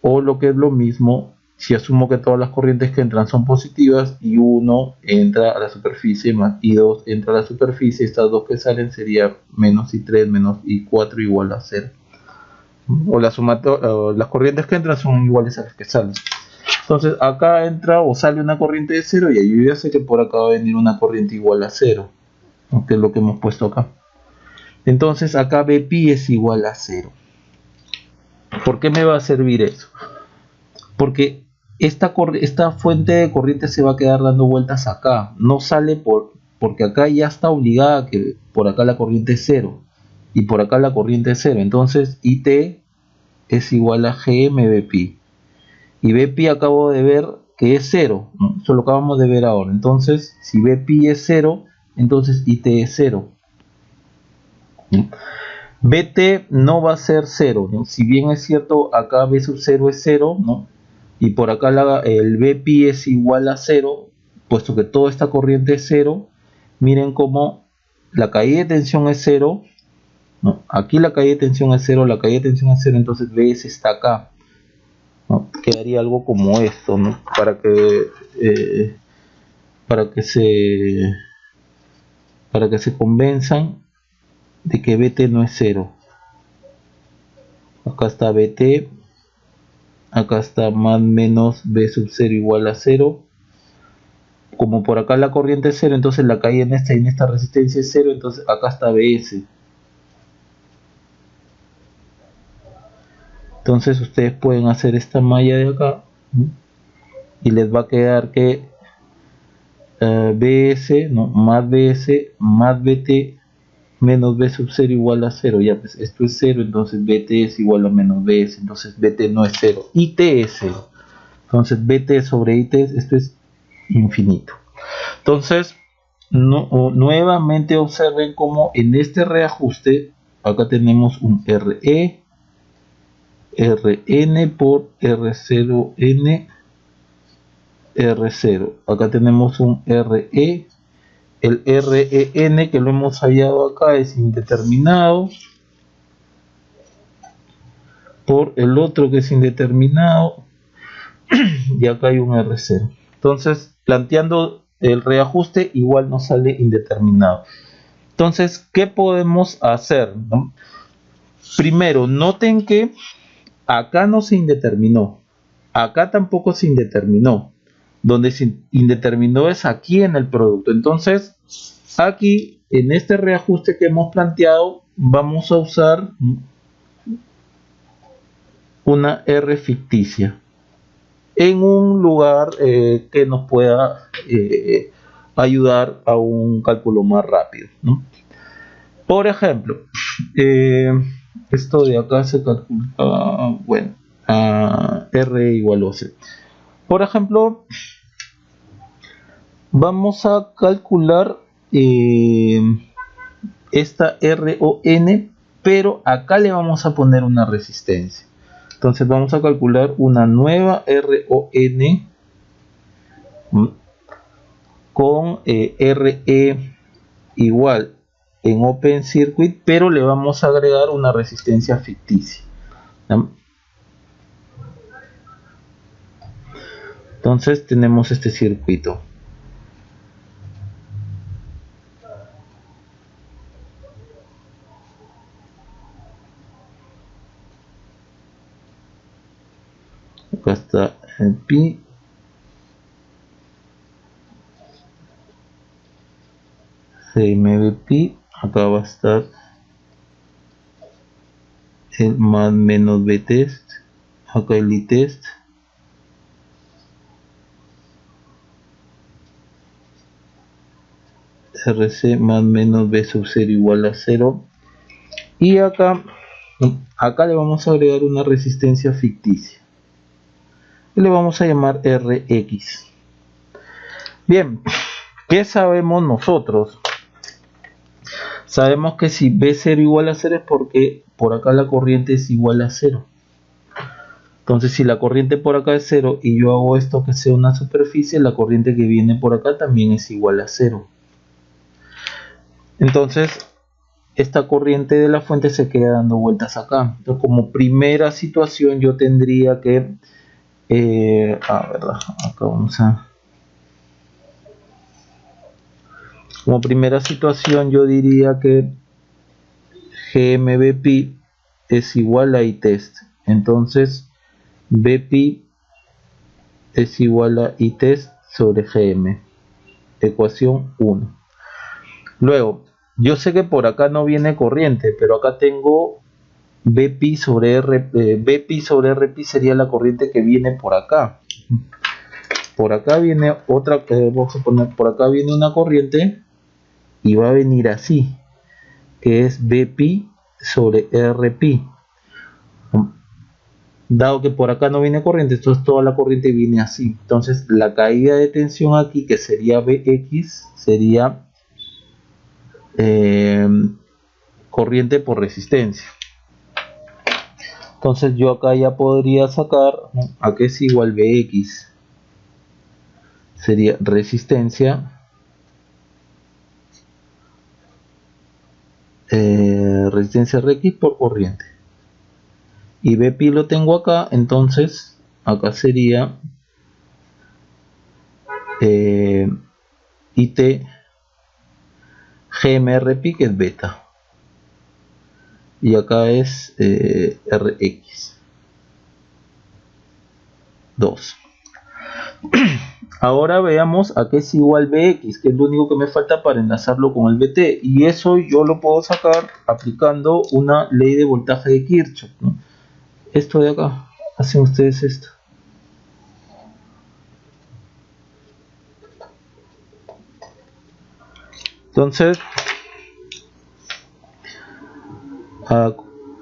O lo que es lo mismo, si asumo que todas las corrientes que entran son positivas, y I1 entra a la superficie más I2 entra a la superficie, estas dos que salen sería menos I3 menos I4 igual a 0. O las corrientes que entran son iguales a las que salen. Entonces acá entra o sale una corriente de 0 y yo ya sé que por acá va a venir una corriente igual a 0, que es lo que hemos puesto acá. Entonces acá Bpi es igual a 0. ¿Por qué me va a servir eso? Porque esta fuente de corriente se va a quedar dando vueltas acá. No sale porque acá ya está obligada que por acá la corriente es 0 y por acá la corriente es 0. Entonces It es igual a GmBpi. Y Bpi acabo de ver que es 0, ¿no? Eso lo acabamos de ver ahora. Entonces, si Bpi es 0, entonces It es 0. ¿Sí? Bt no va a ser 0, ¿no? Si bien es cierto, acá B sub 0 es 0, ¿no?, y por acá el Bpi es igual a 0, puesto que toda esta corriente es 0, miren cómo la caída de tensión es 0, ¿no? Aquí la caída de tensión es 0, la caída de tensión es 0, entonces Bs está acá. ¿no? Quedaría algo como esto, ¿no? Para que se para que se convenzan de que BT no es cero. Acá está BT, acá está más menos B sub 0 igual a 0. Como por acá la corriente es 0, entonces la caída en esta resistencia es 0, entonces acá está BS. Entonces ustedes pueden hacer esta malla de acá, ¿no? Y les va a quedar que BS, ¿no? Más BS más BT menos B sub 0 igual a 0. Ya pues esto es 0, entonces BT es igual a menos BS, entonces BT no es 0, IT es 0. Entonces BT sobre IT, esto es infinito. Entonces nuevamente observen como en este reajuste acá tenemos un RE, Rn por R0n, R0. Acá tenemos un RE. El REN que lo hemos hallado acá es indeterminado por el otro que es indeterminado y acá hay un R0. Entonces, planteando el reajuste, igual nos sale indeterminado. Entonces, ¿qué podemos hacer? Primero, noten que acá no se indeterminó, acá tampoco se indeterminó. Donde se indeterminó es aquí en el producto. Entonces, aquí en este reajuste que hemos planteado, vamos a usar una R ficticia en un lugar que nos pueda ayudar a un cálculo más rápido, ¿no? Por ejemplo, esto de acá se calcula, bueno, R igual a C. Por ejemplo, vamos a calcular esta RON, pero acá le vamos a poner una resistencia. Entonces vamos a calcular una nueva RON con RE igual en Open Circuit, pero le vamos a agregar una resistencia ficticia, ¿no? Entonces tenemos este circuito. Acá está el pi, CMB pi, acá va a estar el más menos B test, acá el I test, RC más menos B sub 0 igual a 0, y acá le vamos a agregar una resistencia ficticia y le vamos a llamar RX. Bien, ¿qué sabemos nosotros? Sabemos que si B0 igual a 0 es porque por acá la corriente es igual a 0. Entonces si la corriente por acá es 0 y yo hago esto que sea una superficie, la corriente que viene por acá también es igual a 0. Entonces esta corriente de la fuente se queda dando vueltas acá. Entonces como primera situación yo tendría que verdad, acá vamos a, como primera situación yo diría que GMBP es igual a ITEST. Entonces BP es igual a ITEST sobre GM. Ecuación 1. Luego, yo sé que por acá no viene corriente, pero acá tengo BP sobre R, BP sobre RP sería la corriente que viene por acá. Por acá viene otra, vamos a poner, por acá viene una corriente y va a venir así, que es BP sobre RP. Dado que por acá no viene corriente, entonces toda la corriente viene así. Entonces la caída de tensión aquí, que sería BX, sería corriente por resistencia. Entonces yo acá ya podría sacar, ¿no?, a que es igual BX, sería resistencia resistencia RX por corriente, y BP lo tengo acá, entonces acá sería IT GMRP, que es beta, y acá es RX 2. Ahora veamos a qué es igual Bx, que es lo único que me falta para enlazarlo con el Bt, y eso yo lo puedo sacar aplicando una ley de voltaje de Kirchhoff, ¿no? Esto de acá, hacen ustedes esto. Entonces,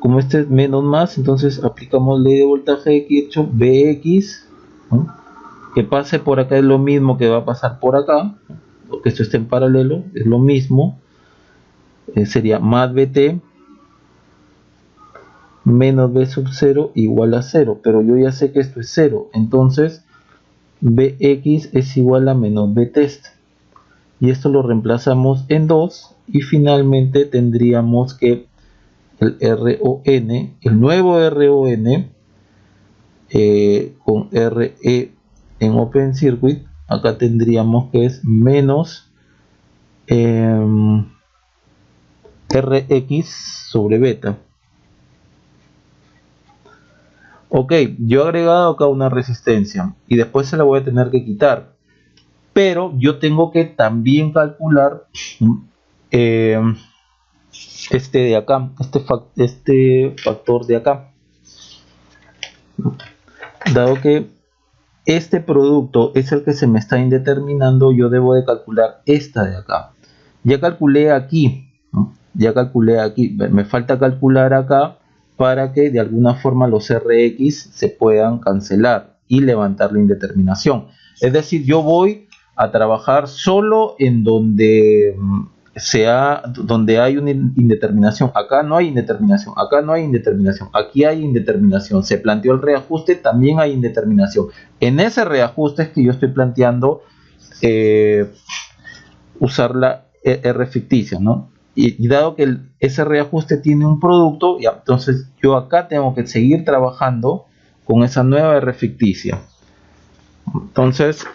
como este es menos más, entonces aplicamos ley de voltaje de Kirchhoff, Bx, ¿no? Que pase por acá es lo mismo que va a pasar por acá, porque esto está en paralelo, es lo mismo, sería más Bt menos B sub 0 igual a 0, pero yo ya sé que esto es 0, entonces Bx es igual a menos Btest, y esto lo reemplazamos en 2, y finalmente tendríamos que el RON, el nuevo RON, con RE en Open Circuit, acá tendríamos que es menos Rx sobre beta. Ok, yo he agregado acá una resistencia y después se la voy a tener que quitar, pero yo tengo que también calcular este de acá, este factor de acá, dado que este producto es el que se me está indeterminando, yo debo de calcular esta de acá. Ya calculé aquí, ¿no? Ya calculé aquí, me falta calcular acá para que de alguna forma los Rx se puedan cancelar y levantar la indeterminación. Es decir, yo voy a trabajar solo en donde donde hay una indeterminación. Acá no hay indeterminación, acá no hay indeterminación, aquí hay indeterminación. Se planteó el reajuste, también hay indeterminación. En ese reajuste es que yo estoy planteando usar la R ficticia, ¿no? Y dado que ese reajuste tiene un producto, ya, entonces yo acá tengo que seguir trabajando con esa nueva R ficticia. Entonces,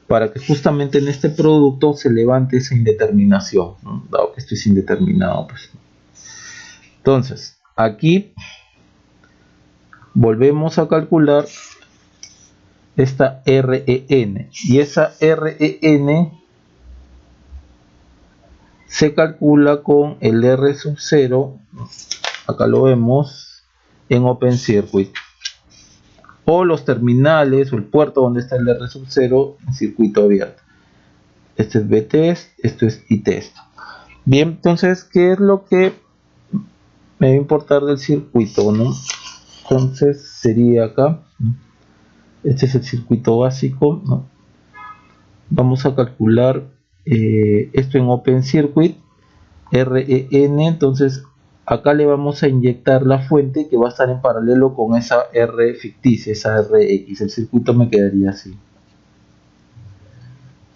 para que justamente en este producto se levante esa indeterminación, ¿no? Dado que esto es indeterminado, pues. Entonces, aquí volvemos a calcular esta REN, y esa REN se calcula con el R sub 0, acá lo vemos, en Open Circuit, o los terminales o el puerto donde está el R sub 0 en circuito abierto. Este es Btest, esto es Itest. Bien, entonces, ¿qué es lo que me va a importar del circuito, ¿no? Entonces sería acá, este es el circuito básico, ¿no? Vamos a calcular esto en Open Circuit, REN, entonces acá le vamos a inyectar la fuente que va a estar en paralelo con esa R ficticia, esa RX. El circuito me quedaría así,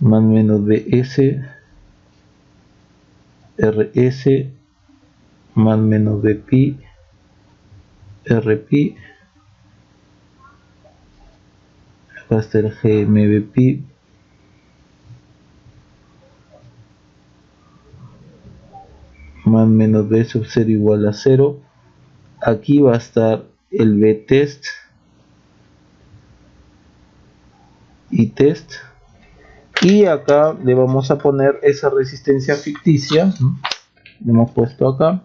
más o menos BS RS más o menos BPI RPI, va a estar GMBPI más o menos B sub 0 igual a 0. Aquí va a estar el Btest y test, y acá le vamos a poner esa resistencia ficticia, ¿no? Le hemos puesto acá.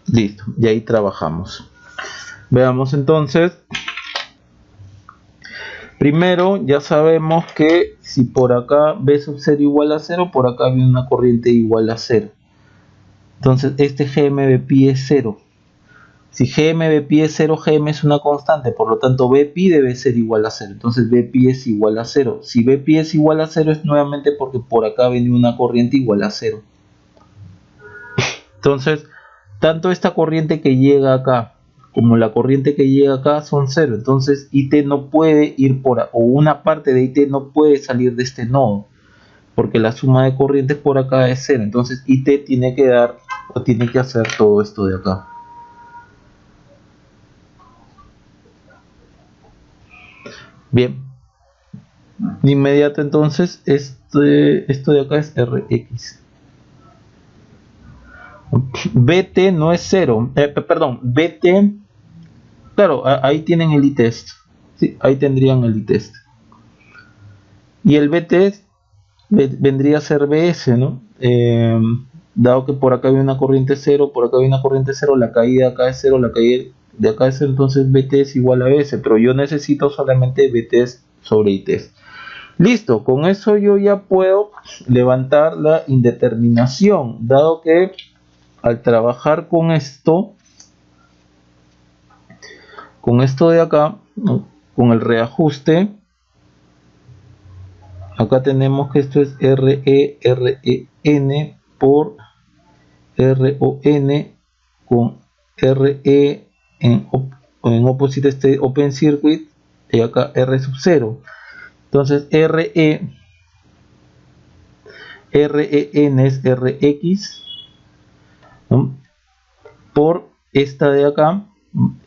Listo, y ahí trabajamos. Veamos entonces. Primero ya sabemos que si por acá B sub 0 igual a 0, por acá viene una corriente igual a 0. Entonces este GMBPI es 0. Si GMBPI es 0, GM es una constante, por lo tanto BPI debe ser igual a 0. Entonces BPI es igual a 0. Si BPI es igual a 0 es nuevamente porque por acá viene una corriente igual a 0. Entonces, tanto esta corriente que llega acá como la corriente que llega acá son 0, entonces IT no puede ir por, o una parte de IT no puede salir de este nodo, porque la suma de corrientes por acá es 0, entonces IT tiene que dar, o tiene que hacer todo esto de acá. Bien, de inmediato entonces esto de acá es Rx. BT no es 0, perdón, BT, claro, ahí tienen el ITest, sí, ahí tendrían el ITest. Y el BT vendría a ser BS, ¿no? Dado que por acá hay una corriente 0, por acá hay una corriente 0, la caída de acá es 0, la caída de acá es 0, entonces BT es igual a BS, pero yo necesito solamente BT sobre ITest. Listo, con eso yo ya puedo levantar la indeterminación, dado que al trabajar con esto de acá, ¿no? Con el reajuste, acá tenemos que esto es REN por RON con RE en opposite state open circuit y acá R sub 0. Entonces REN es RX, ¿no? Por esta de acá,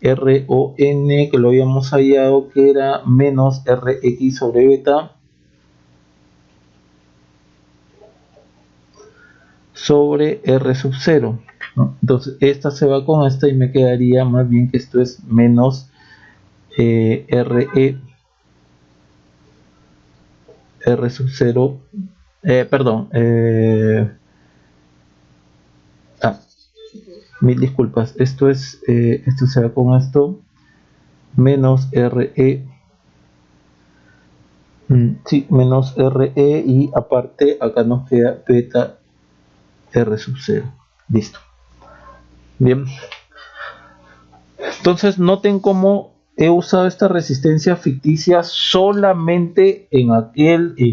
RON, que lo habíamos hallado que era menos RX sobre beta sobre R sub 0, ¿no? Entonces esta se va con esta y me quedaría más bien que esto es menos R sub 0, perdón, mil disculpas, esto es, esto se va con esto, menos RE, sí, menos RE, y aparte acá nos queda beta R sub 0, listo. Bien, entonces noten cómo he usado esta resistencia ficticia solamente en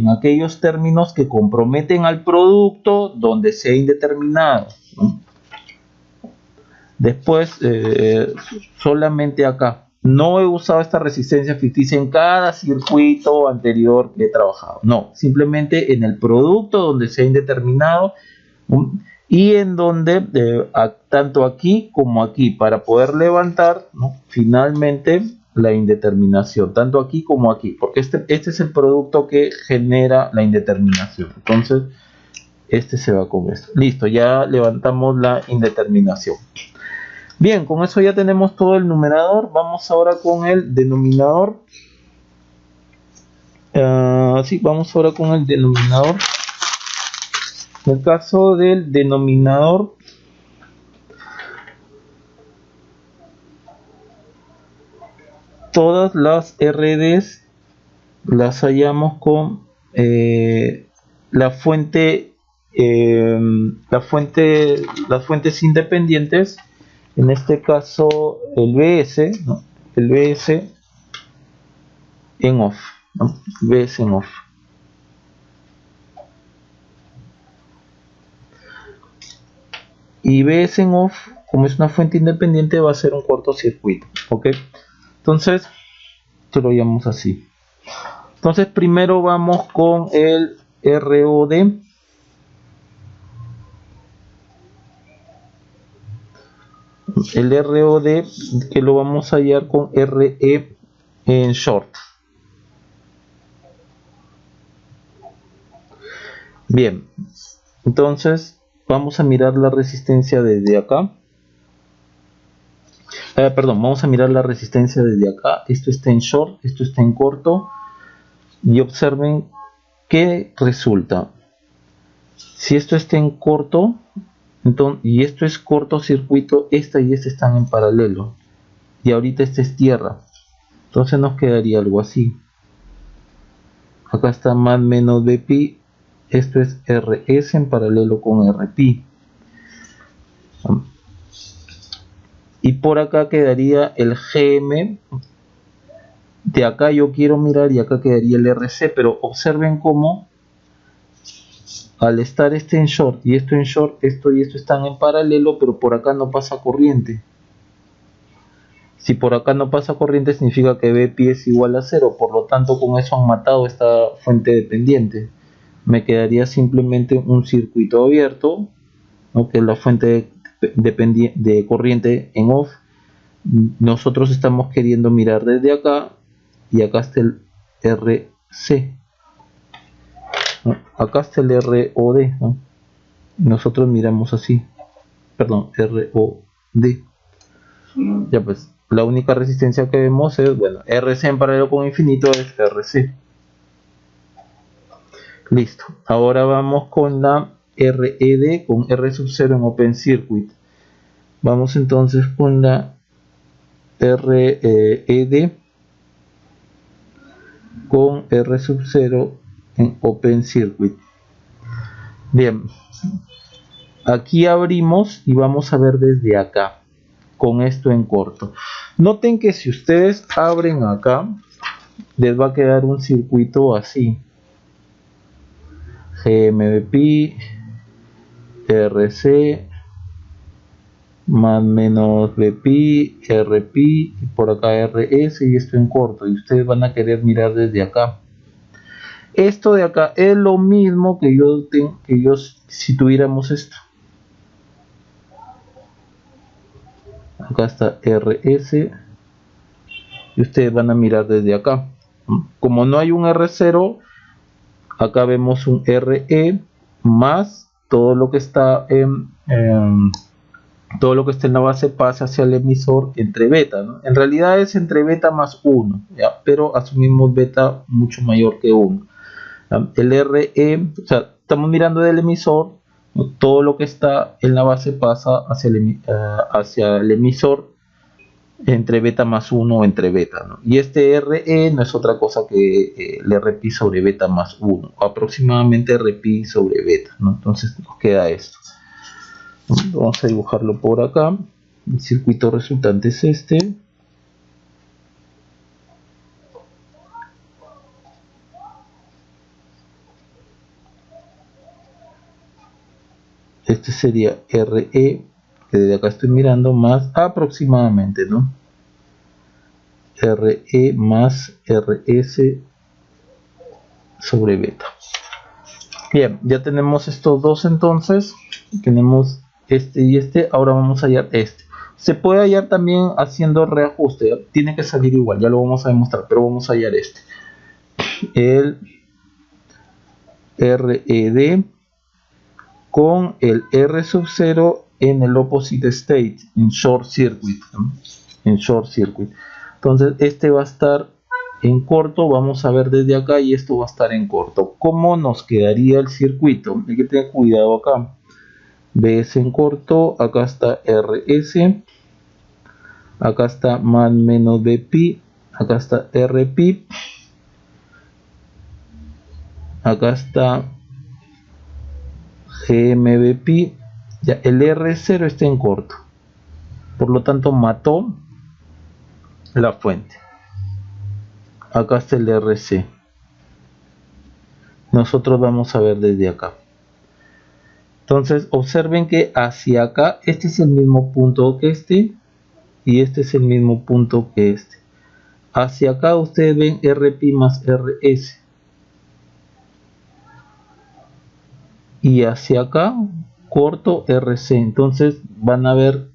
aquellos términos que comprometen al producto donde sea indeterminado, ¿no? Después, solamente acá. No he usado esta resistencia ficticia en cada circuito anterior que he trabajado. No, simplemente en el producto donde sea indeterminado, y en donde, tanto aquí como aquí, para poder levantar, ¿no? Finalmente la indeterminación, tanto aquí como aquí, porque este es el producto que genera la indeterminación. Entonces, este se va con esto. Listo, ya levantamos la indeterminación. Bien, con eso ya tenemos todo el numerador. Vamos ahora con el denominador. Sí, vamos ahora con el denominador. En el caso del denominador, todas las RDs las hallamos con las fuentes independientes. En este caso el BS, ¿no? El BS en off, ¿no? BS en off. Y BS en off, como es una fuente independiente, va a ser un cortocircuito, ¿ok? Entonces, esto lo llamamos así. Entonces, primero vamos con el ROD. El ROD que lo vamos a hallar con RE en short. Bien, entonces vamos a mirar la resistencia desde acá. Perdón, vamos a mirar la resistencia desde acá. Esto está en short, esto está en corto. Y observen qué resulta. Si esto está en corto, entonces, y esto es cortocircuito, esta y esta están en paralelo. Y ahorita esta es tierra. Entonces nos quedaría algo así. Acá está más menos Bpi. Esto es RS en paralelo con Rpi. Y por acá quedaría el GM. De acá yo quiero mirar y acá quedaría el RC. Pero observen cómo al estar este en short y esto en short, esto y esto están en paralelo, pero por acá no pasa corriente. Si por acá no pasa corriente, significa que Bpi es igual a 0. Por lo tanto, con eso han matado esta fuente dependiente. Me quedaría simplemente un circuito abierto, ¿no? Que es la fuente de corriente en off. Nosotros estamos queriendo mirar desde acá, y acá está el RC, ¿no? Acá está el ROD, ¿no? Nosotros miramos así, perdón, ROD. Ya pues, la única resistencia que vemos es, bueno, RC en paralelo con infinito es RC. Listo, ahora vamos con la RED con R sub 0 en Open Circuit. Vamos entonces con la RED con R sub 0 en Open Circuit. Bien, aquí abrimos y vamos a ver desde acá, con esto en corto. Noten que si ustedes abren acá, les va a quedar un circuito así: GMBP, RC, más menos BPI, RPI, y por acá RS, y esto en corto, y ustedes van a querer mirar desde acá. Esto de acá es lo mismo que yo si tuviéramos esto. Acá está RS y ustedes van a mirar desde acá. Como no hay un R0, acá vemos un RE más todo lo que está todo lo que está en la base pasa hacia el emisor entre beta, ¿no? En realidad es entre beta más 1, ¿ya? Pero asumimos beta mucho mayor que 1. El RE, o sea, estamos mirando del emisor, ¿no? Todo lo que está en la base pasa hacia el emisor entre beta más 1 o entre beta, ¿no? Y este RE no es otra cosa que el RPi sobre beta más 1, aproximadamente RPi sobre beta, ¿no? Entonces nos queda esto. Vamos a dibujarlo por acá. El circuito resultante es este. Este sería RE, que desde acá estoy mirando, más aproximadamente, ¿no? RE más RS sobre beta. Bien, ya tenemos estos dos entonces. Tenemos este y este. Ahora vamos a hallar este. Se puede hallar también haciendo reajuste. Tiene que salir igual, ya lo vamos a demostrar, pero vamos a hallar este. El RED con el R sub 0 en el opposite state, en short circuit, ¿no? En short circuit. Entonces este va a estar en corto, vamos a ver desde acá, y esto va a estar en corto. ¿Cómo nos quedaría el circuito? Hay que tener cuidado acá. BS en corto, acá está RS, acá está más menos BPI, acá está RPI, acá está GMBPI. Ya, el R0 está en corto, por lo tanto mató la fuente. Acá está el RC. Nosotros vamos a ver desde acá. Entonces observen que hacia acá este es el mismo punto que este, y este es el mismo punto que este. Hacia acá ustedes ven RPi más RS, y hacia acá corto RC. Entonces van a ver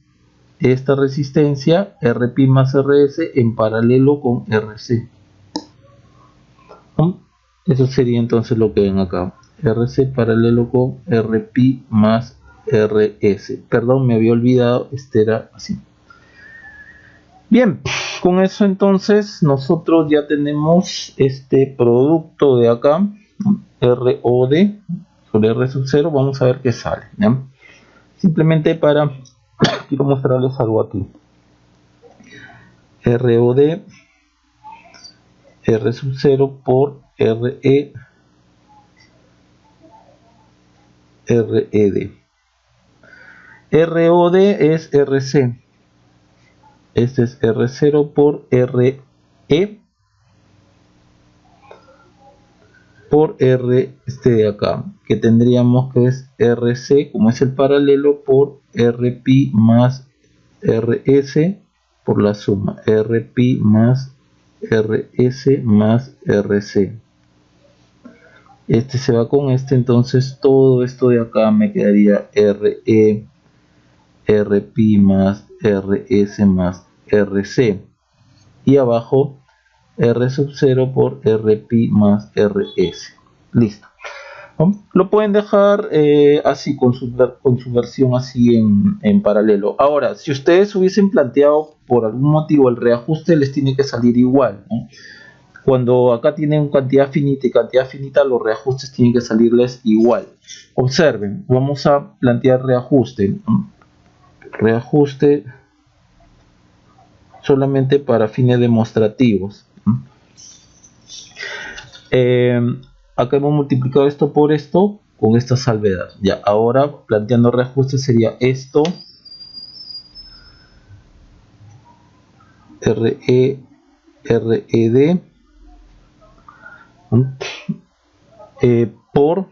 esta resistencia RPi más RS en paralelo con RC. Eso sería entonces lo que ven acá: RC paralelo con RPi más RS. Perdón, me había olvidado, este era así. Bien, con eso entonces nosotros ya tenemos este producto de acá, ROD sobre R sub 0. Vamos a ver qué sale, ¿ya? Simplemente quiero mostrarles algo aquí. ROD R sub 0 por RE RED. ROD es RC. Este es R0 por RE por R este de acá, que tendríamos que es RC, como es el paralelo, por RPi más RS por la suma Rpi más Rs más Rc. Este se va con este, entonces todo esto de acá me quedaría Re, Rpi más Rs más Rc. Y abajo R sub 0 por Rpi más Rs. Listo. ¿No? Lo pueden dejar así con su versión así en paralelo. Ahora, si ustedes hubiesen planteado por algún motivo el reajuste, les tiene que salir igual, ¿no? Cuando acá tienen cantidad finita y cantidad finita, los reajustes tienen que salirles igual. Observen, vamos a plantear reajuste. Reajuste solamente para fines demostrativos. Acá hemos multiplicado esto por esto con esta salvedad. Ya, ahora planteando reajuste sería esto RE, RED por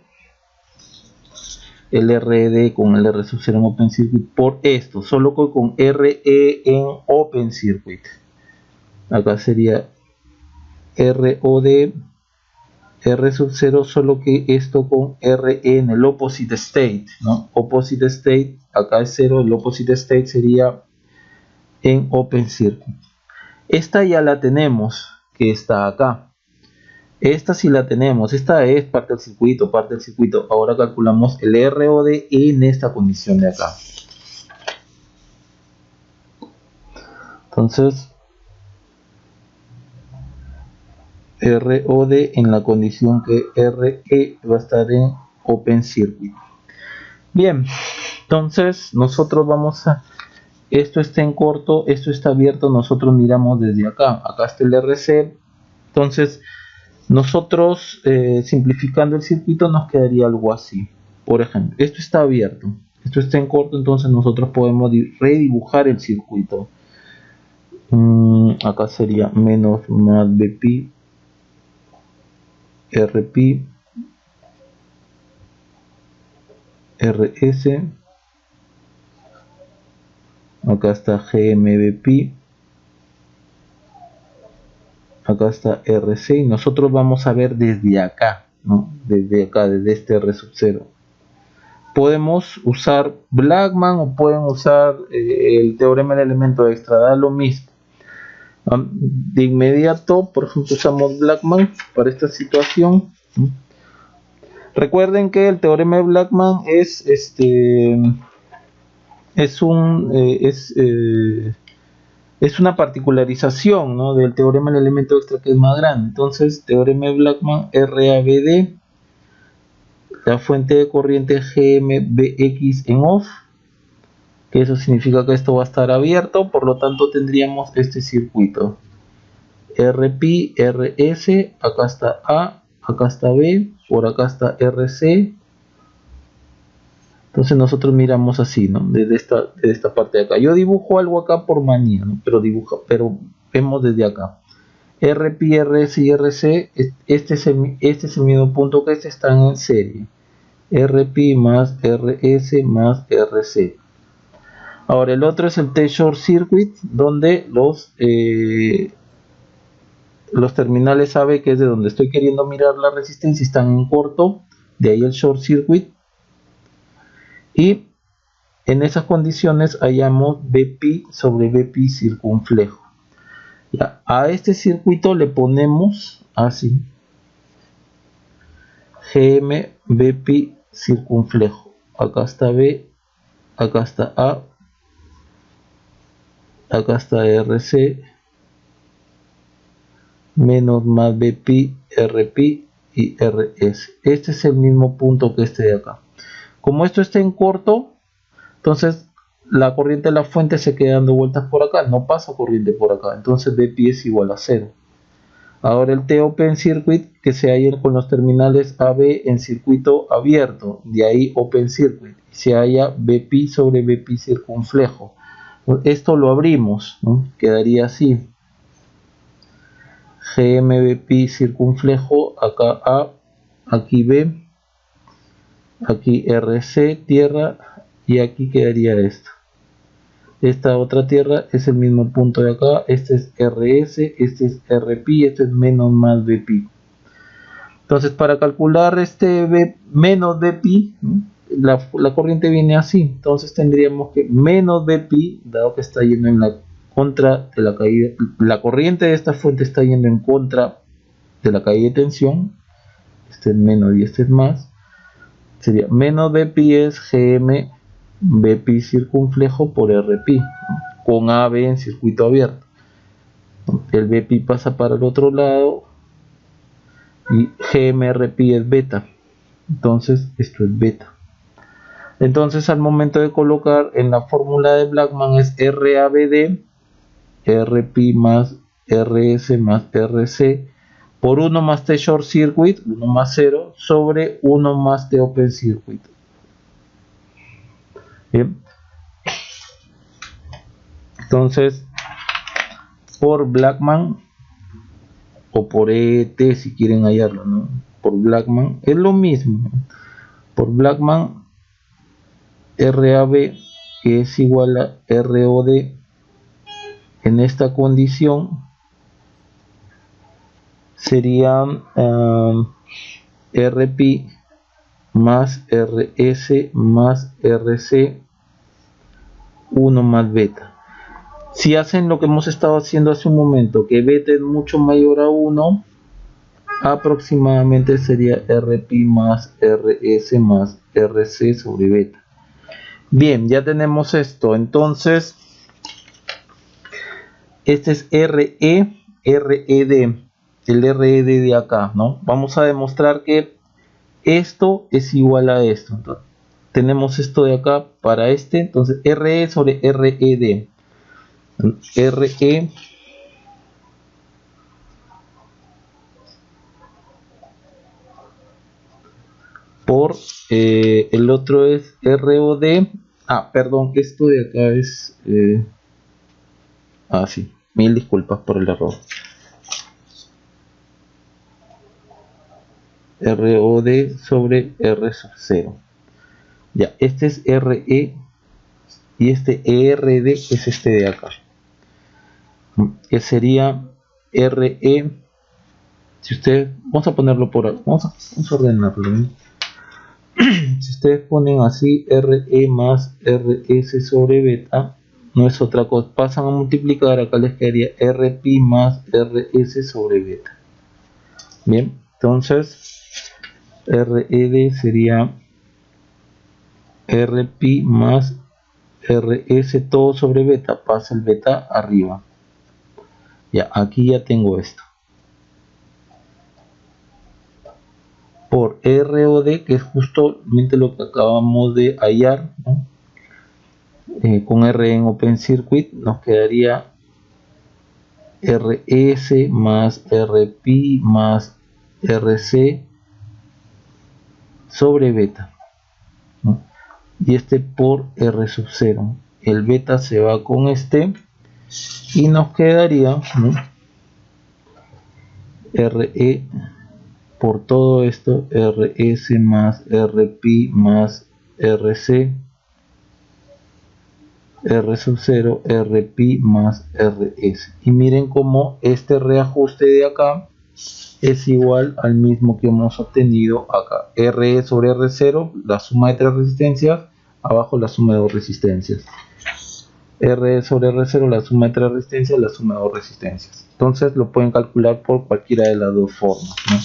el RED con el R sub 0 en OpenCircuit por esto, solo con RE en OpenCircuit. Acá sería ROD R sub 0, solo que esto con RE en el opposite state, ¿no? Opposite state, acá es 0, el opposite state sería en OpenCircuit. Esta ya la tenemos, que está acá. Esta sí la tenemos, esta es parte del circuito, Ahora calculamos el ROD en esta condición de acá. Entonces, ROD en la condición que RE va a estar en OpenCircuit. Bien, entonces nosotros vamos a... Esto está en corto, esto está abierto, nosotros miramos desde acá. Acá está el RC. Entonces, nosotros simplificando el circuito nos quedaría algo así. Por ejemplo, esto está abierto, esto está en corto, entonces nosotros podemos redibujar el circuito. Acá sería menos más Bpi, Rpi, Rs, acá está GMBpi, acá está Rc, y nosotros vamos a ver desde acá, ¿no? Desde acá, desde este R sub 0. Podemos usar Blackman o pueden usar el teorema del elemento extra, da lo mismo. De inmediato, por ejemplo, usamos Blackman para esta situación. Recuerden que el teorema de Blackman es una particularización, ¿no?, del teorema del elemento extra, que es más grande. Entonces, teorema de Blackman, RABD, la fuente de corriente GMBX en off, que eso significa que esto va a estar abierto, por lo tanto tendríamos este circuito. Rpi, Rs, acá está A, acá está B, por acá está Rc. Entonces nosotros miramos así, ¿no?, desde esta parte de acá. Yo dibujo algo acá por manía, ¿no?, pero vemos desde acá. Rpi, Rs y Rc, este es el mismo punto que están en serie. Rpi más Rs más Rc. Ahora el otro es el T-short circuit, donde los terminales AB, que es de donde estoy queriendo mirar la resistencia, están en corto, de ahí el short circuit. Y en esas condiciones hallamos Bpi sobre Bpi circunflejo. Ya, a este circuito le ponemos así: Gm Bpi circunflejo. Acá está B, acá está A, acá está Rc, menos más Bpi, Rpi y Rs. Este es el mismo punto que este de acá. Como esto está en corto, entonces la corriente de la fuente se queda dando vueltas por acá, no pasa corriente por acá, entonces Bpi es igual a 0. Ahora el T open circuit, que se halla con los terminales AB en circuito abierto, de ahí open circuit, se halla Bpi sobre Bpi circunflejo. Esto lo abrimos, ¿no?, quedaría así: GMBpi circunflejo, acá A, aquí B, aquí Rc, tierra, y aquí quedaría esto. esta otra tierra es el mismo punto de acá. Este es RS, este es RP, este es menos más BP. Entonces, para calcular este B menos BP, ¿no? la corriente viene así. Entonces tendríamos que menos BP, dado que está yendo en la contra de la caída, la corriente de esta fuente está yendo en contra de la caída de tensión. Este es menos y este es más. Sería menos BP es GM BP circunflejo por RP, ¿no? Con AB en circuito abierto. El BP pasa para el otro lado y GMRP es beta. Entonces esto es beta. Entonces al momento de colocar en la fórmula de Blackman es RABD, RP más RS más RC por 1 más T short circuit, 1 más 0, sobre 1 más T open circuit. Bien. Entonces, por Blackman, o por ET si quieren hallarlo, ¿no? Por Blackman, es lo mismo. Por Blackman, RAB es igual a ROD en esta condición sería RP más RS más RC 1 más beta. Si hacen lo que hemos estado haciendo hace un momento, que beta es mucho mayor a 1, aproximadamente sería RP más RS más RC sobre beta. Bien, ya tenemos esto. Entonces, este es RE, RED, el RED de acá, ¿no? Vamos a demostrar que esto es igual a esto. Entonces, tenemos esto de acá para este. Entonces, RE sobre RED. RE por el otro es ROD. Perdón, esto de acá es sí, mil disculpas por el error. ROD sobre R sub 0. Ya, este es RE y este ERD es este de acá, que sería RE. Si ustedes, vamos a ponerlo por acá, vamos a ordenarlo, ¿eh? Si ustedes ponen así RE más RS sobre beta, no es otra cosa, pasan a multiplicar, acá les quedaría RP más RS sobre beta. Bien, entonces RED sería RP más RS todo sobre beta, pasa el beta arriba. Ya, aquí ya tengo esto. Por ROD, que es justamente lo que acabamos de hallar, ¿no? Con R en Open Circuit nos quedaría RS más RP más RC sobre beta, ¿no? Y este por R sub 0. El beta se va con este y nos quedaría, ¿no? RE por todo esto, RS más RP más RC, R sub 0, RP más RS. Y miren cómo este reajuste de acá es igual al mismo que hemos obtenido acá. RE sobre R0, la suma de 3 resistencias, abajo la suma de 2 resistencias. RE sobre R0, la suma de 3 resistencias, la suma de 2 resistencias. Entonces lo pueden calcular por cualquiera de las dos formas, ¿no?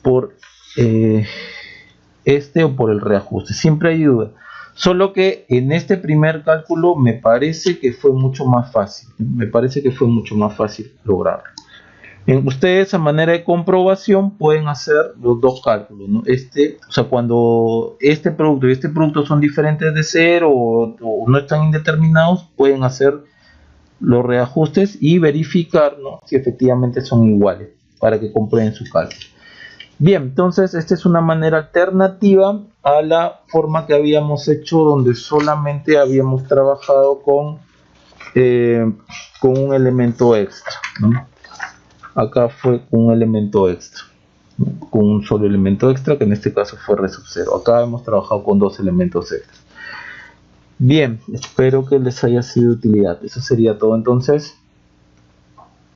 Por este o por el reajuste, siempre hay duda. Solo que en este primer cálculo me parece que fue mucho más fácil. Lograrlo. Ustedes a manera de comprobación pueden hacer los dos cálculos, ¿no? O sea, cuando este producto y este producto son diferentes de cero o no están indeterminados, pueden hacer los reajustes y verificar, ¿no?, si efectivamente son iguales para que comprueben su cálculo. Bien, entonces esta es una manera alternativa a la forma que habíamos hecho, donde solamente habíamos trabajado con un elemento extra, ¿no? Acá fue con un elemento extra, ¿no?, con un solo elemento extra, que en este caso fue R sub 0. Acá hemos trabajado con dos elementos extras. Bien, espero que les haya sido de utilidad. Eso sería todo entonces.